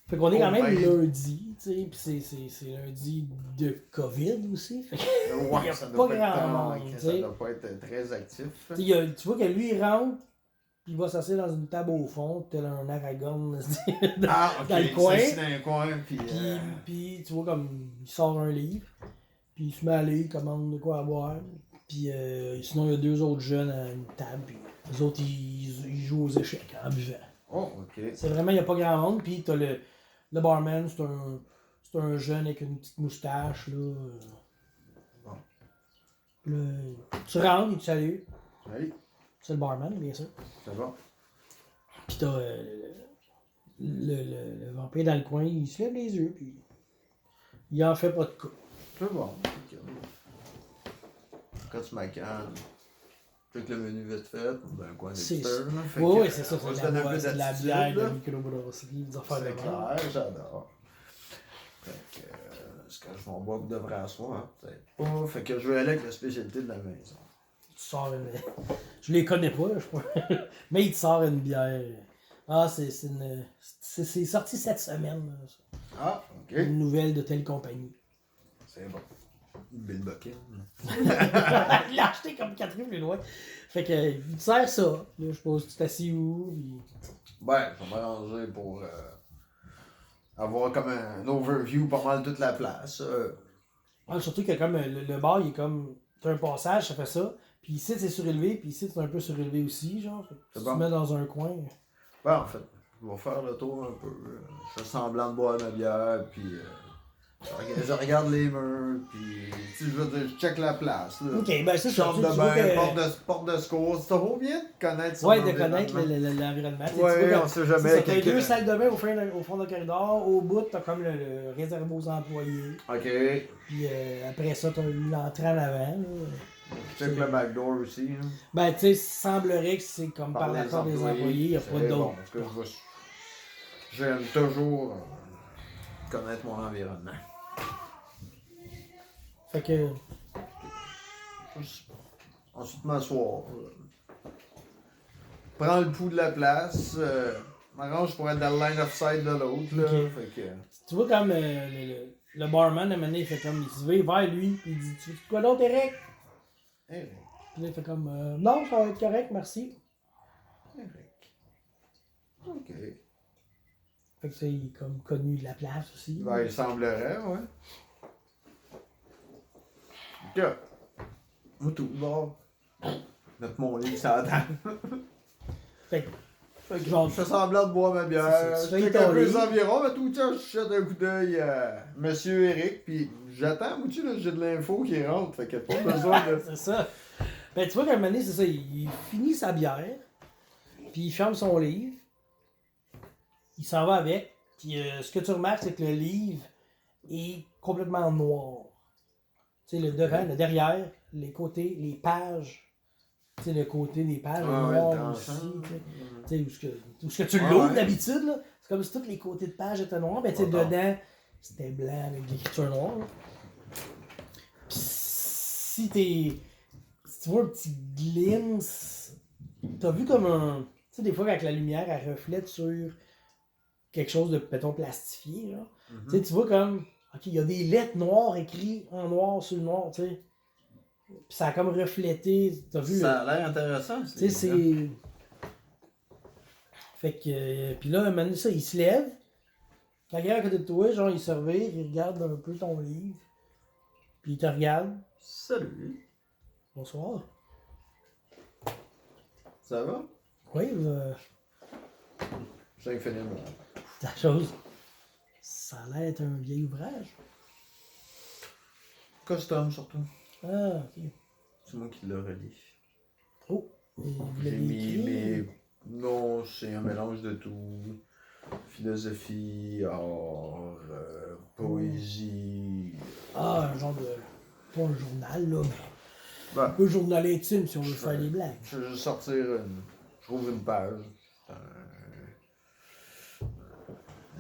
Fait qu'on est quand même ben. lundi, tu sais, pis c'est lundi de COVID aussi. Fait que, Ouais, il y a ça pas doit pas grand être, monde, ça t'sais. doit pas être très actif. tu vois que lui, il rentre, puis il va s'asseoir dans une table au fond, tel un Aragorn, dans, Ah, ok, dans le coin. c'est dans un coin, puis... Puis tu vois comme, il sort un livre, puis il se met à lire, il commande de quoi à boire. Puis sinon, il y a deux autres jeunes à une table, puis les autres, ils jouent aux échecs en buvant. Oh, ok. C'est vraiment, il n'y a pas grand monde. Puis t'as le barman, c'est un jeune avec une petite moustache. Là. Bon. Puis là, tu rentres, il te salue. Oui, C'est le barman, bien sûr. c'est bon. Puis t'as le vampire dans le coin, il se lève les yeux, puis il en fait pas de coup. C'est bon. Ok. Quand tu m'accanes, tu sais que le menu vite fait, dans un coin C'est d'hipster. là, fait Oui, que, oui, c'est ça. on va se C'est donner un de peu c'est de la d'attitude, bière de là. microbrasserie, des affaires de C'est même. clair, j'adore. Fait que, est-ce que je m'en bois pour de vrai à soi? Hein? Peut-être pas. Fait que je vais aller avec la spécialité de la maison. Tu sors une. Je les connais pas, je crois. Mais il te sort une bière. Ah, c'est sorti cette semaine, là, ça. Ah, ok. Une nouvelle de telle compagnie. C'est bon. Bill Bucket. Il l'a acheté comme 4 rues plus loin. Fait que, il te sert ça. Là, je suppose que tu t'assis où. Puis... Ben, je vais m'arranger pour avoir comme un overview pas mal toute la place. Ouais, surtout que comme le bar, il est comme. T'as un passage, ça fait ça. Puis ici, c'est surélevé. Puis ici, c'est un peu surélevé aussi, genre. Fait que C'est tu bon. te mets dans un coin. Ben, en fait, je vais faire le tour un peu. Je fais semblant de boire ma bière, puis je regarde les murs, puis tu sais, je veux dire, je check la place. Là. Ok, ben c'est ça. Chambre Tu de vois bain, que- porte de secours. Ça vaut bien de connaître son Ouais, de connaître environnement. l'environnement. Tu sais, Ouais, tu vois, on sait jamais c'est ça, t'as quelqu'un- deux salles de bain au fond du corridor. Au bout, t'as comme le réservé aux employés. Ok. Puis après ça, t'as l'entrée en avant. Là. Je check le backdoor aussi. Là. Ben, tu sais, semblerait que c'est comme par la les porte des employés, il n'y a pas C'est d'autre. bon, parce que j'aime toujours connaître mon environnement. Fait que, Ensuite, m'asseoir. Prends le pouls de la place. M'arrange pour être dans le line of sight de l'autre. Là. Ok. Fait que, tu vois comme le barman, à un moment donné, il fait comme, il se va vers lui, puis il dit, tu veux quoi d'autre, Eric? Eric. Puis là, il fait comme, non, ça va être correct, merci. Eric. Ok. Fait que ça, il est comme connu de la place aussi. Ben, il semblerait, ouais. Ok. Moi, tout. Bon. Mettre mon lit sur la table. Fait que, Fait que Genre, je fais semblant de boire ma bière. c'est ça, tu Je fais check un ton peu lit. les environs, mais tout le temps, je jette un coup d'œil à Monsieur Eric, puis j'attends, moi, tu sais, là, j'ai de l'info qui rentre, fait qu'il n'y a pas besoin de... c'est ça. Ben, tu vois qu'à un moment donné, c'est ça, il finit sa bière, puis il ferme son livre, il s'en va avec, puis ce que tu remarques, c'est que le livre est complètement noir. Tu sais, le devant, le derrière, les côtés, les pages, tu sais, le côté des pages est Ah ouais, noir le aussi, tranchant. tu sais. Tu sais, où ce que tu Ah l'ouvres ouais. d'habitude, là, c'est comme si tous les côtés de page étaient noirs, mais tu sais, D'accord. dedans, c'était blanc avec de l'écriture noire. Là. Puis si tu vois un petit glimpse, t'as vu comme un... Tu sais, des fois, quand la lumière, elle reflète sur quelque chose de, mettons, plastifié, là. Tu sais, tu vois comme... OK, il y a des lettres noires écrites en noir sur le noir, tu sais. Puis ça a comme reflété, t'as vu... Ça a l'air intéressant. Tu sais, c'est... Fait que... puis là, maintenant, ça, il se lève. La gars à côté de toi, genre, il se revire, il regarde un peu ton livre. Puis il te regarde. Salut. Bonsoir. Ça va? Oui, Je viens de finir mon... ta chose. Ça a l'air d'être un vieil ouvrage. Custom, surtout. Ah, ok. C'est moi qui le relis. Oh, et vous J'ai l'avez mis écrit? mes... Non, c'est un mélange de tout. Philosophie, art, poésie. Ah, un genre de. Pas un journal, là, mais. Ben, Un peu journal intime si on veut je faire vais- des blagues. je vais juste sortir une... Je trouve une page.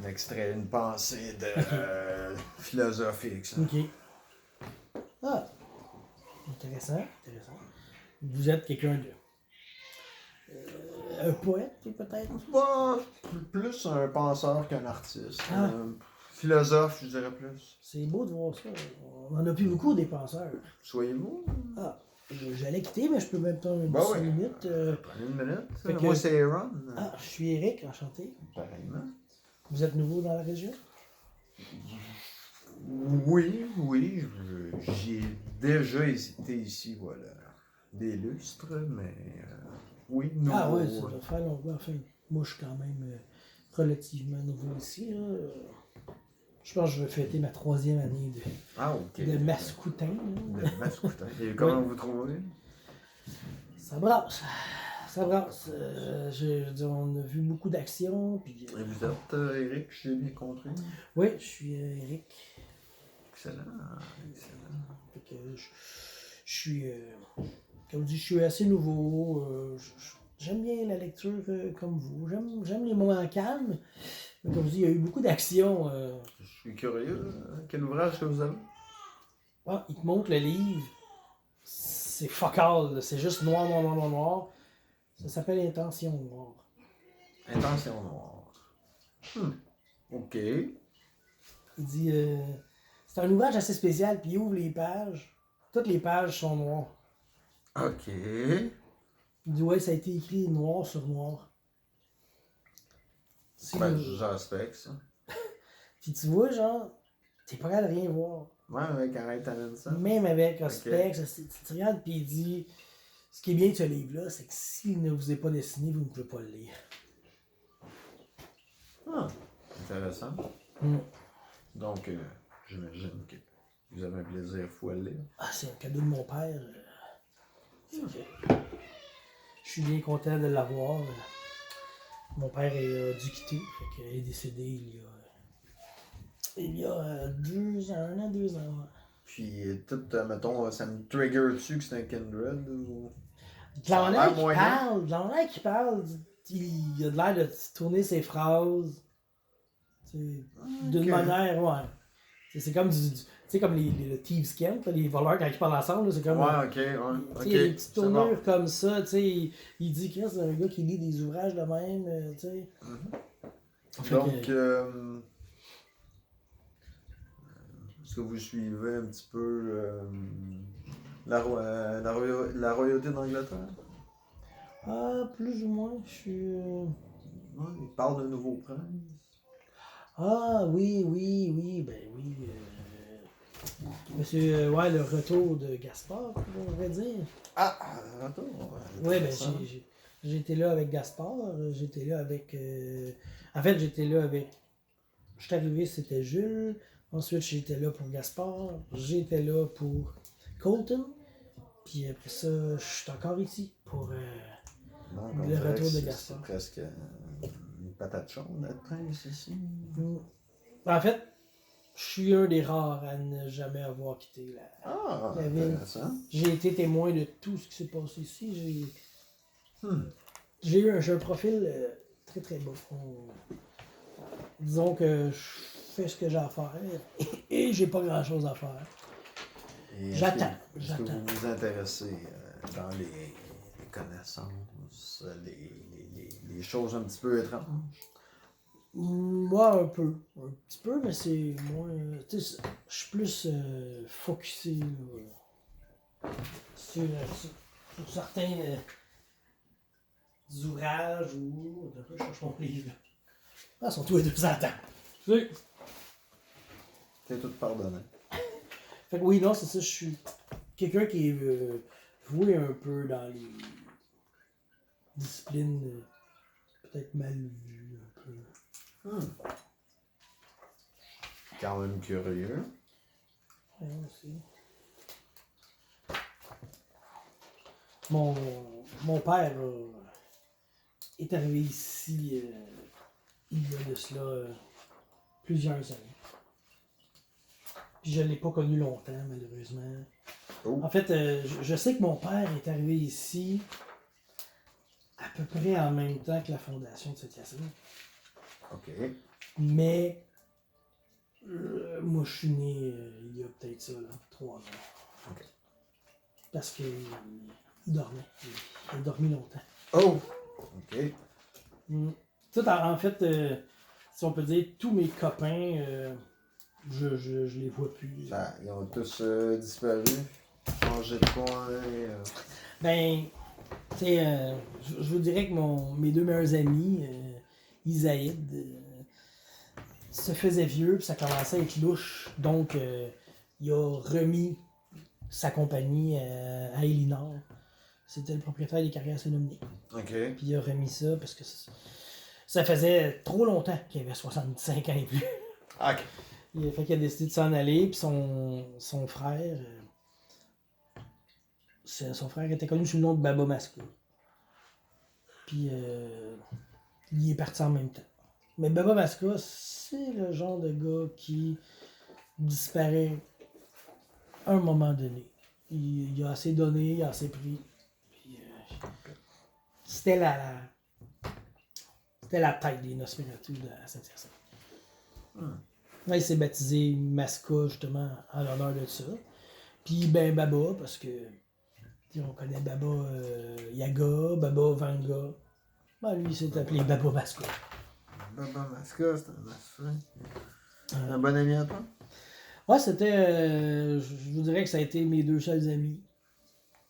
Un extrait, une pensée de philosophique, ça. Ok. Ah, intéressant, intéressant. Vous êtes quelqu'un de. Un poète, peut-être? Bah, plus un penseur qu'un artiste. Ah. Philosophe, je dirais plus. C'est beau de voir ça. On en a plus beaucoup des penseurs. Soyez-vous? Ah, j'allais quitter, mais je peux même temps une Bah petite oui. minute. Prenez une minute. Fait que- Moi, c'est Aaron. Ah, je suis Eric, enchanté. Pareillement. Vous êtes nouveau dans la région? Oui, j'y ai déjà été ici, voilà. Des lustres, mais oui, nouveau. Ah ouais, ça doit faire longtemps. Enfin, moi, je suis quand même relativement nouveau ici. Là. Je pense que je vais fêter ma 3e année Ah, ok. de Mascoutin. Là. De Mascoutin. Et comment vous trouvez? Ça brasse. Ça brasse. Je veux dire, on a vu beaucoup d'actions. Puis, Et vous êtes Eric, j'ai bien compris. oui, je suis Eric. Excellent, excellent. Fait que je suis, comme je dis, je suis assez nouveau. J'aime bien la lecture comme vous. J'aime les moments calmes. Mais comme je dis, il y a eu beaucoup d'actions. Je suis curieux. Quel ouvrage que vous avez? Ah, il te montre le livre. C'est fuck all. Là. C'est juste noir, noir, noir, noir, noir. Ça s'appelle Intention noire. Intention noire. Ok. Il dit, c'est un ouvrage assez spécial, puis il ouvre les pages. Toutes les pages sont noires. Ok. Il dit, ouais, ça a été écrit noir sur noir. Si Ben, vous- j'aspecte ça. Puis tu vois, genre, t'es pas capable de rien voir. Ouais, avec Arrête ça. Même avec Ospex, tu regardes, puis il dit, ce qui est bien de ce livre-là, c'est que s'il ne vous est pas dessiné, vous ne pouvez pas le lire. Ah, intéressant. Mm. Donc, j'imagine que vous avez un plaisir fou à le lire. Ah, c'est un cadeau de mon père. Fait que je suis bien content de l'avoir. Mon père a dû quitter, fait qu'il est décédé il y a 2 ans, 1 an, 2 ans. Ouais. Puis, tout, mettons, ça me trigger dessus que c'est un Kindred ou. De la Ça a manière l'air qu'il moyen. parle, de la manière qu'il parle, il a de l'air de tourner ses phrases. D'une Ok. manière, ouais. C'est comme tu sais, comme les Thieves Camp, là, les voleurs quand ils parlent ensemble, là, c'est comme. Ouais, ok, Tu sais, ouais. il y a des Ok. petites C'est bon. tournures comme ça, tu sais. Il dit que c'est un gars qui lit des ouvrages de même, tu sais. Fait Donc, que- est-ce que vous suivez un petit peu la royauté d'Angleterre? Ah, plus ou moins, je suis. Ouais, il parle d'un nouveau prince. Ah, oui, oui, oui, ben oui. Monsieur, ouais, le retour de Gaspard, on va dire. Ah, attends. Ouais, ben j'ai été là avec Gaspard, j'étais là avec. En fait, j'étais là avec. Je suis arrivé, c'était Jules. Ensuite, j'étais là pour Gaspard. J'étais là pour Colton. Puis après ça, je suis encore ici pour. Donc, Le on dirait retour que de c'est Gaspard. presque une patate chaude d'être prince ici. En fait, je suis un des rares à ne jamais avoir quitté la. Ah, La ville. intéressant. J'ai été témoin de tout ce qui s'est passé ici. Hmm. J'ai un profil très très beau. Disons que je fais ce que j'ai à faire et j'ai pas grand chose à faire. Et J'attends, Est-ce que j'attends. vous vous intéressez dans les connaissances, les choses un petit peu étranges? Moi, un peu. Un petit peu, mais c'est moins. Tu sais, je suis plus focusé là, sur certains ouvrages ou. Attends, je cherche mon livre. Ah, ils sont tous les 2 ans. Oui. C'est tout pardonné. Fait que oui, non, c'est ça, je suis quelqu'un qui est voué un peu dans les disciplines peut-être mal vues un peu. Quand même curieux. Ouais, aussi. mon, mon père est arrivé ici il y a de cela plusieurs années. Puis je ne l'ai pas connu longtemps, malheureusement. Oh. En fait, je sais que mon père est arrivé ici à peu près en même temps que la fondation de Saint-Hyacinthe. OK. Mais moi, je suis né il y a peut-être ça, là, 3 ans. OK. Parce qu'il dormait. Il a dormi longtemps. Oh! OK. Tout en fait, si on peut dire, tous mes copains, je les vois plus. Ben, ils ont tous disparu. Changé de coin. Ben, tu sais, je vous dirais que mes 2 meilleurs amis, Isaïd, se faisait vieux, puis ça commençait à être louche. Donc, il a remis sa compagnie à Elinor. C'était le propriétaire des carrières Saint-Dominique. OK. Puis il a remis ça parce que ça faisait trop longtemps qu'il avait 65 ans et plus. OK. Fait qu'il a décidé de s'en aller, puis son frère... son frère était connu sous le nom de Baba Masca. Puis il est parti en même temps. Mais Baba Masca, c'est le genre de gars qui disparaît à un moment donné. Il a assez donné, il a assez pris. Puis, c'était la tête des Nosferatu à Saint-Hyacinthe. Là, il s'est baptisé Masca justement en l'honneur de ça. Puis ben Baba, parce que on connaît Baba Yaga, Baba Vanga. Ben lui, il s'est appelé Baba Masca. Baba Masca, c'est un bon ami à toi? Ouais, c'était. Je vous dirais que ça a été mes 2 seuls amis.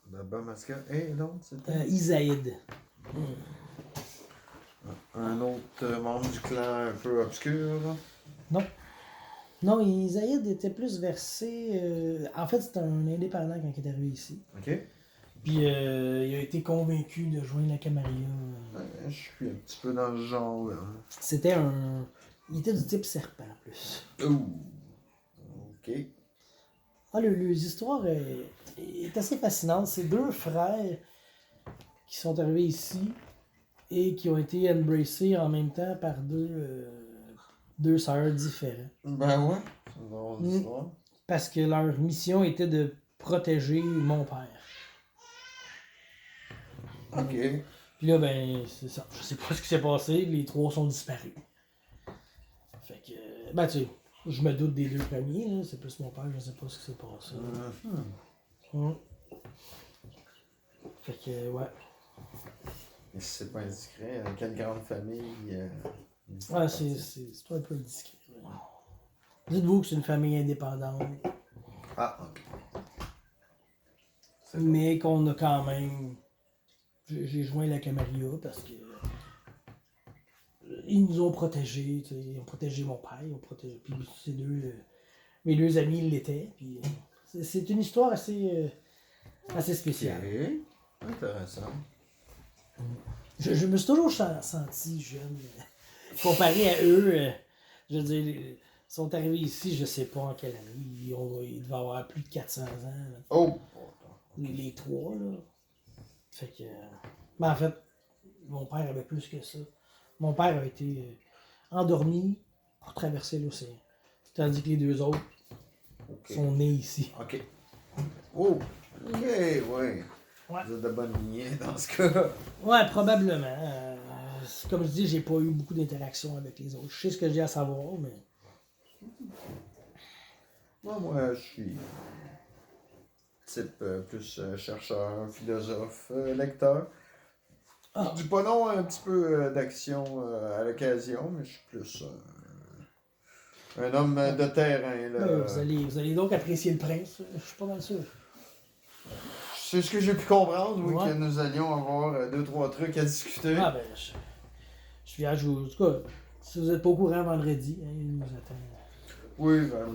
Baba Masca. Et l'autre, c'était? Isaïd. Un autre membre du clan un peu obscur. Non. Non, Isaïd était plus versé. En fait, c'était un indépendant quand il est arrivé ici. OK. Puis il a été convaincu de joindre la Camarilla. Je suis un petit peu dans ce genre-là. C'était un. Il était du type serpent en plus. Ouh. OK. Ah, les histoires est assez fascinante. C'est 2 frères qui sont arrivés ici et qui ont été embrassés en même temps par 2 sœurs différentes. Ben ouais. C'est une drôle d'histoire. Parce que leur mission était de protéger mon père. OK. Puis là, ben, c'est ça. Je sais pas ce qui s'est passé. Les 3 sont disparus. Fait que, ben, tu sais, je me doute des 2 premiers, là. C'est plus mon père, je sais pas ce qui s'est passé. Fait que, ouais. Et si c'est pas indiscret, quelle grande famille. Ouais, c'est un peu discret. Là. Dites-vous que c'est une famille indépendante. Ah, ok. Mais qu'on a quand même. J'ai joint la Camarilla parce que. Ils nous ont protégés. Ils ont protégé mon père. Ils ont protégé. Puis ces 2. Mes 2 amis l'étaient. Puis c'est une histoire assez spéciale. Ok. Intéressant. Je me suis toujours senti jeune. Comparé à eux, je veux dire, ils sont arrivés ici, je sais pas en quelle année. Ils devaient avoir plus de 400 ans. Là. Oh! Les 3, là. Fait que. Mais en fait, mon père avait plus que ça. Mon père a été endormi pour traverser l'océan. Tandis que les 2 autres sont nés ici. Ok. Oh! Ok, ouais. Ouais. Vous êtes de bonne lignée dans ce cas. Ouais, probablement. Comme je dis, j'ai pas eu beaucoup d'interaction avec les autres. Je sais ce que j'ai à savoir, mais. Moi, je suis type plus chercheur, philosophe, lecteur. Ah. Je dis pas non un petit peu d'action à l'occasion, mais je suis plus un homme de terrain. Là. Vous allez donc apprécier le prince, je suis pas mal sûr. C'est ce que j'ai pu comprendre, oui, Ouais. que nous allions avoir 2-3 trucs à discuter. Ah ben, je viens à jouer. En tout cas, si vous êtes pas au courant vendredi, hein, il nous attend. Oui, vers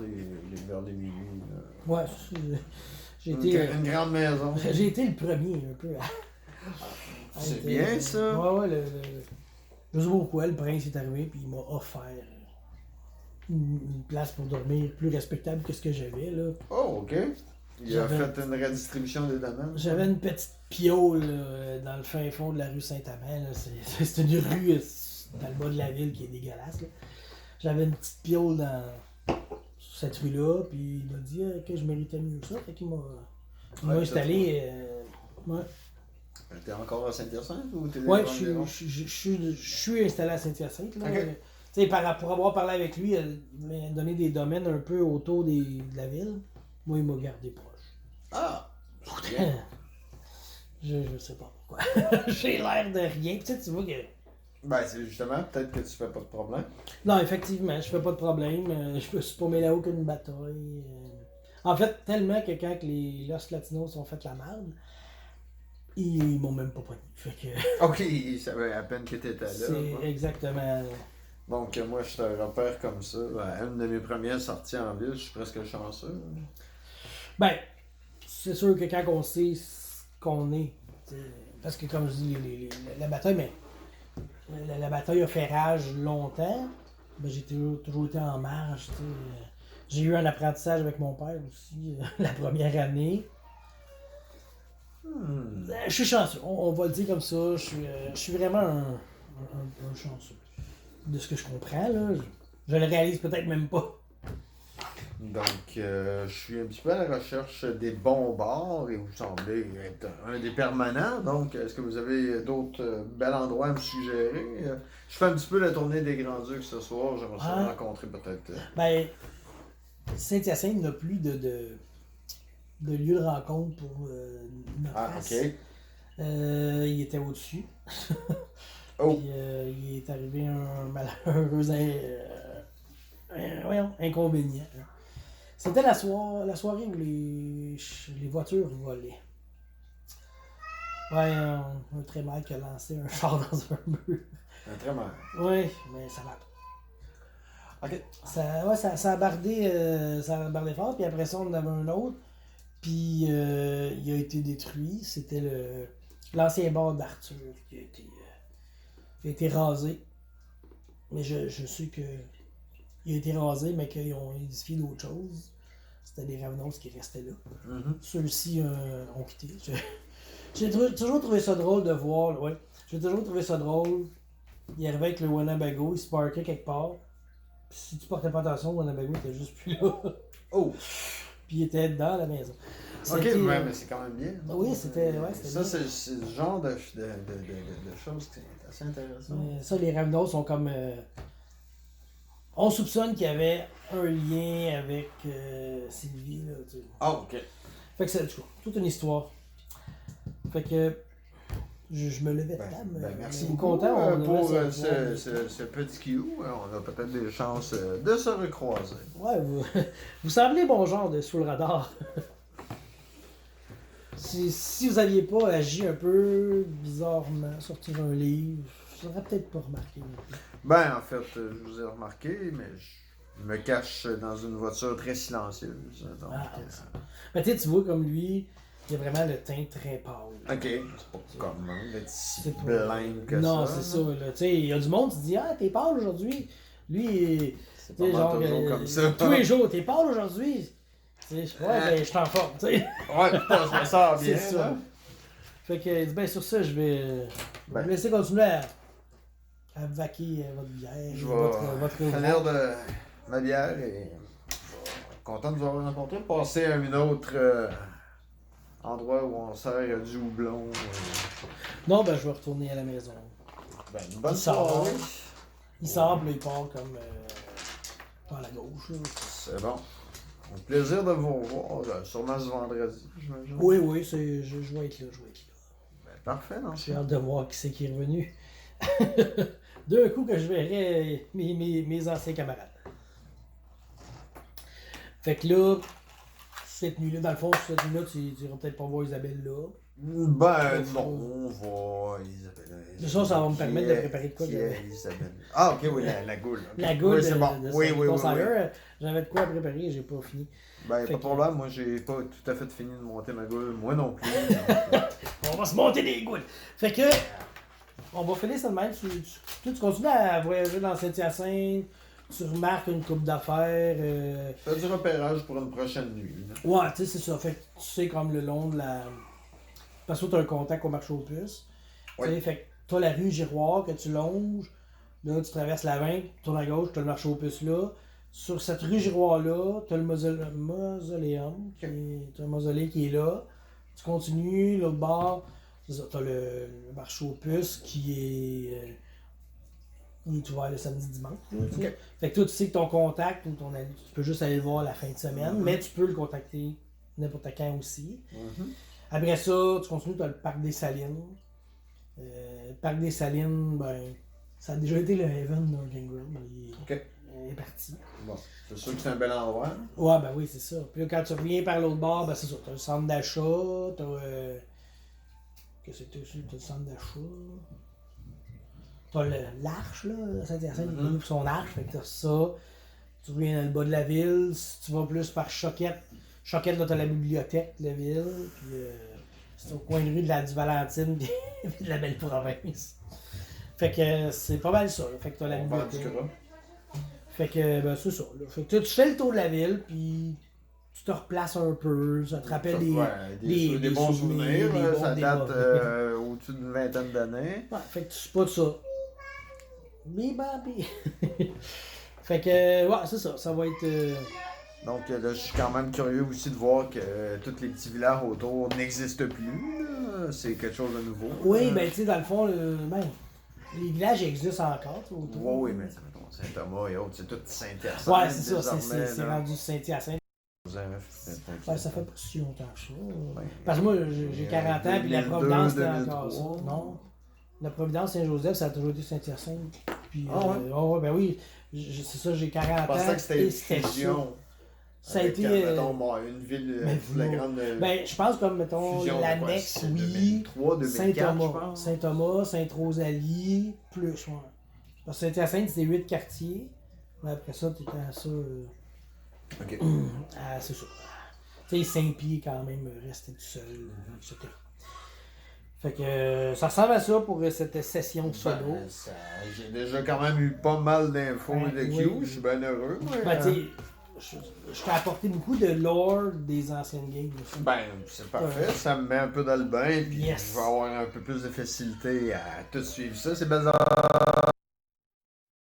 les minuit. Ouais, j'ai été. Une grande maison. J'ai été le premier un peu. C'est être, bien ça. Ouais, je sais pas pourquoi, le prince est arrivé puis il m'a offert une place pour dormir plus respectable que ce que j'avais là. Oh, ok. Il a fait une redistribution des domaines. J'avais une petite piole là, dans le fin fond de la rue Saint-Amand. C'est une rue dans le bas de la ville qui est dégueulasse. Là. J'avais une petite piole sur cette rue-là, puis il m'a dit que je méritais mieux que ça. Fait qu'il m'a installé. Ouais. T'es encore à Saint-Hyacinthe ou t'es Ouais, je suis installé à Saint-Hyacinthe. Là. Okay. Pour avoir parlé avec lui, il m'a donné des domaines un peu autour de la ville. Moi, il m'a gardé proche. Ah! je sais pas pourquoi. J'ai l'air de rien. Tu vois que. Ben, c'est justement, peut-être que tu fais pas de problème. Non, effectivement, je fais pas de problème. Je me suis pas mêlé à aucune bataille. En fait, tellement que quand les Los Latinos ont fait la merde, ils m'ont même pas pogné. Fait que. Ok, ils savaient à peine que t'étais là. C'est exactement. Donc, moi, je te repère comme ça. Ben, une de mes premières sorties en ville, je suis presque chanceux. Ben, c'est sûr que quand on sait ce qu'on est, parce que comme je dis, la bataille, mais la bataille a fait rage longtemps, ben, j'ai toujours été en marge. J'ai eu un apprentissage avec mon père aussi, la première année. Je suis chanceux, on va le dire comme ça, je suis vraiment un chanceux. De ce que je comprends, là, je le réalise peut-être même pas. Donc, je suis un petit peu à la recherche des bons bars et vous semblez être un des permanents. Donc, est-ce que vous avez d'autres bels endroits à me suggérer? Je fais un petit peu la tournée des Grands-Ducs ce soir. J'aimerais ça rencontrer peut-être. Ben, Saint-Hyacinthe n'a plus de lieu de rencontre pour notre race. Ok. Il était au-dessus. Oh. Puis, il est arrivé un malheureux inconvénient. C'était la soirée où les voitures volaient. Ouais, un trémal qui a lancé un char dans un mur. Un trémal? Oui, mais ça va. Ok. Ça a bardé fort, puis après ça, on en avait un autre. Puis il a été détruit. C'était l'ancien bar d'Arthur qui a été rasé. Mais je sais que il a été rasé, mais qu'ils ont édifié d'autres choses. C'était des Ravenos qui restaient là. Mm-hmm. Ceux-ci ont quitté. J'ai toujours trouvé ça drôle de voir. Ouais. J'ai toujours trouvé ça drôle. Il arrivait avec le Winnebago, il se parquait quelque part. Puis si tu portais pas attention, le Winnebago était juste plus là. Oh! Puis il était dans la maison. Ok, mais c'est quand même bien. Oui, c'était ça, bien. c'est le genre de choses qui sont assez intéressantes. Ça, les Ravenos sont comme. On soupçonne qu'il y avait un lien avec Sylvie. Là, tu sais. Ah, ok. Fait que c'est toute une histoire. Fait que je me levais de table. Merci beaucoup content pour ce petit Q. On a peut-être des chances de se recroiser. Ouais, vous semblez bon genre de sous le radar. Si vous aviez pas agi un peu bizarrement, sortir un livre, je n'aurais peut-être pas remarqué. Ben, en fait, je vous ai remarqué, mais je me cache dans une voiture très silencieuse. Donc, ben, tu vois, comme lui, il a vraiment le teint très pâle. Ok, c'est pas comment d'être si blême que ça. Non, c'est ça. Il y a du monde qui se dit t'es pâle aujourd'hui. Lui, c'est pas genre, toujours comme ça. Tous les jours, t'es pâle aujourd'hui. Ben, je suis en forme, tu sais. Ouais, je me sens bien. C'est ça. Fait que, il dit, ben, sur ça, je vais vous laisser continuer à vaquer votre bière. Je vais finir de ma bière et content de vous avoir rencontré. Passer à une autre endroit où on sert du houblon. Non, ben, je vais retourner à la maison. Ben, une bonne soirée. Il sort, puis il part comme par la gauche. Là. C'est bon. Un plaisir de vous revoir, sûrement ce vendredi, j'imagine. Oui, je vais être là, Ben, parfait, non? J'ai hâte de voir qui c'est qui est revenu. D'un coup que je verrai mes anciens camarades. Fait que là, cette nuit-là, dans le fond, cette nuit-là, tu iras peut-être pas voir Isabelle là. Ben non, on va Isabelle. De ça va me permettre de préparer de quoi Isabelle. Ah ok, oui, la goule. Okay. La goule, oui, c'est bon. Oui. J'avais de quoi à préparer, j'ai pas fini. Ben, pas de problème, moi j'ai pas tout à fait fini de monter ma goule, moi non plus. On va se monter des goules. Fait que, on va finir ça de même. Tu continues à voyager dans Saint-Hyacinthe, tu remarques une coupe d'affaires. Fais du repérage pour une prochaine nuit. Là. Ouais, tu sais, c'est ça. Fait que tu sais, comme le long de la. Parce que tu as un contact au marché aux puces. Oui. Tu sais, fait que tu as la rue Giroir que tu longes. Là, tu traverses la 20, tu tournes à gauche, tu as le marché aux puces là. Sur cette rue Giroir-là, tu as le mausoléum. T'as un mausolée qui est là. Tu continues, l'autre bord, c'est ça, tu as le marché aux puces qui est. Il est ouvert le samedi dimanche. Là, tu sais. Ok. Fait que toi, tu sais que ton contact ou ton ami, tu peux juste aller le voir la fin de semaine, mais tu peux le contacter n'importe quand aussi. Après ça, tu continues, tu as le parc des Salines. Le parc des Salines, ben, ça a déjà été le Heaven Northern Ground, mais il est parti. Bon, c'est sûr que c'est un bel endroit. Ouais, ben oui, c'est ça. Puis là, quand tu reviens par l'autre bord, ben c'est ça. T'as le centre d'achat, t'as. Qu'est-ce que c'est aussi? T'as le centre d'achat. T'as l'arche, là. Saint-Hyacinthe, il ouvre son arche, fait que t'as ça. Tu reviens dans le bas de la ville. Si tu vas plus par Choquette, là, t'as la bibliothèque de la ville. Puis c'est au coin de rue de la du Valentine puis de la Belle Province. Fait que c'est pas mal ça. Là. Fait que t'as la bibliothèque. Fait que, ben, c'est ça. Là. Fait que tu fais le tour de la ville, puis tu te replaces un peu, ça te rappelle des bons souvenirs. des Ça bons date débats. au-dessus d'une vingtaine d'années. Ouais, fait que tu spots ça. Mais baby. Fait que, ouais, c'est ça. Ça va être. Donc là, je suis quand même curieux aussi de voir que tous les petits villages autour n'existent plus. Là. C'est quelque chose de nouveau. Oui, ben, tu sais, dans le fond, ben, les villages existent encore, tu sais, autour. Oui, mais mettons, Saint-Thomas et autres, c'est tout Saint-Hyacinthe. Ouais, c'est ça, désormais, c'est là. rendu Saint-Hyacinthe. Ouais, ça fait pas si longtemps que ça. Ouais. Parce que moi, j'ai 40 ans, puis la 2002, Providence, c'était 2003. encore ça. Non. La Providence Saint-Joseph, ça a toujours été Saint-Hyacinthe. Puis, Ah ouais? ouais, ben oui, c'est ça, j'ai 40 ans. Je pensais que c'était une c'était fusion. Ça a Avec, été. mettons, bon, une ville ben, la grande. Ben, je pense comme, mettons, fusion de quoi, l'annexe, c'est oui. 2003, 2004, je Saint-Thomas, pense. Saint-Thomas, Sainte-Rosalie, plus, ouais. Parce que Saint-Hyacinthe, c'était 8 quartiers. Mais après ça, t'étais à ça. Ok. C'est ça. Tu sais, Saint-Pierre, quand même, restait tout seul, etc. Fait que ça ressemble à ça pour cette session solo. Ben, j'ai déjà quand même eu pas mal d'infos Ouais, de oui. Q, je suis bien heureux. Ben, tu sais, je t'ai apporté beaucoup de lore des anciennes games. Aussi. Ben, c'est parfait, ça me met un peu dans le bain, puis Yes. je vais avoir un peu plus de facilité à tout suivre ça. C'est bizarre.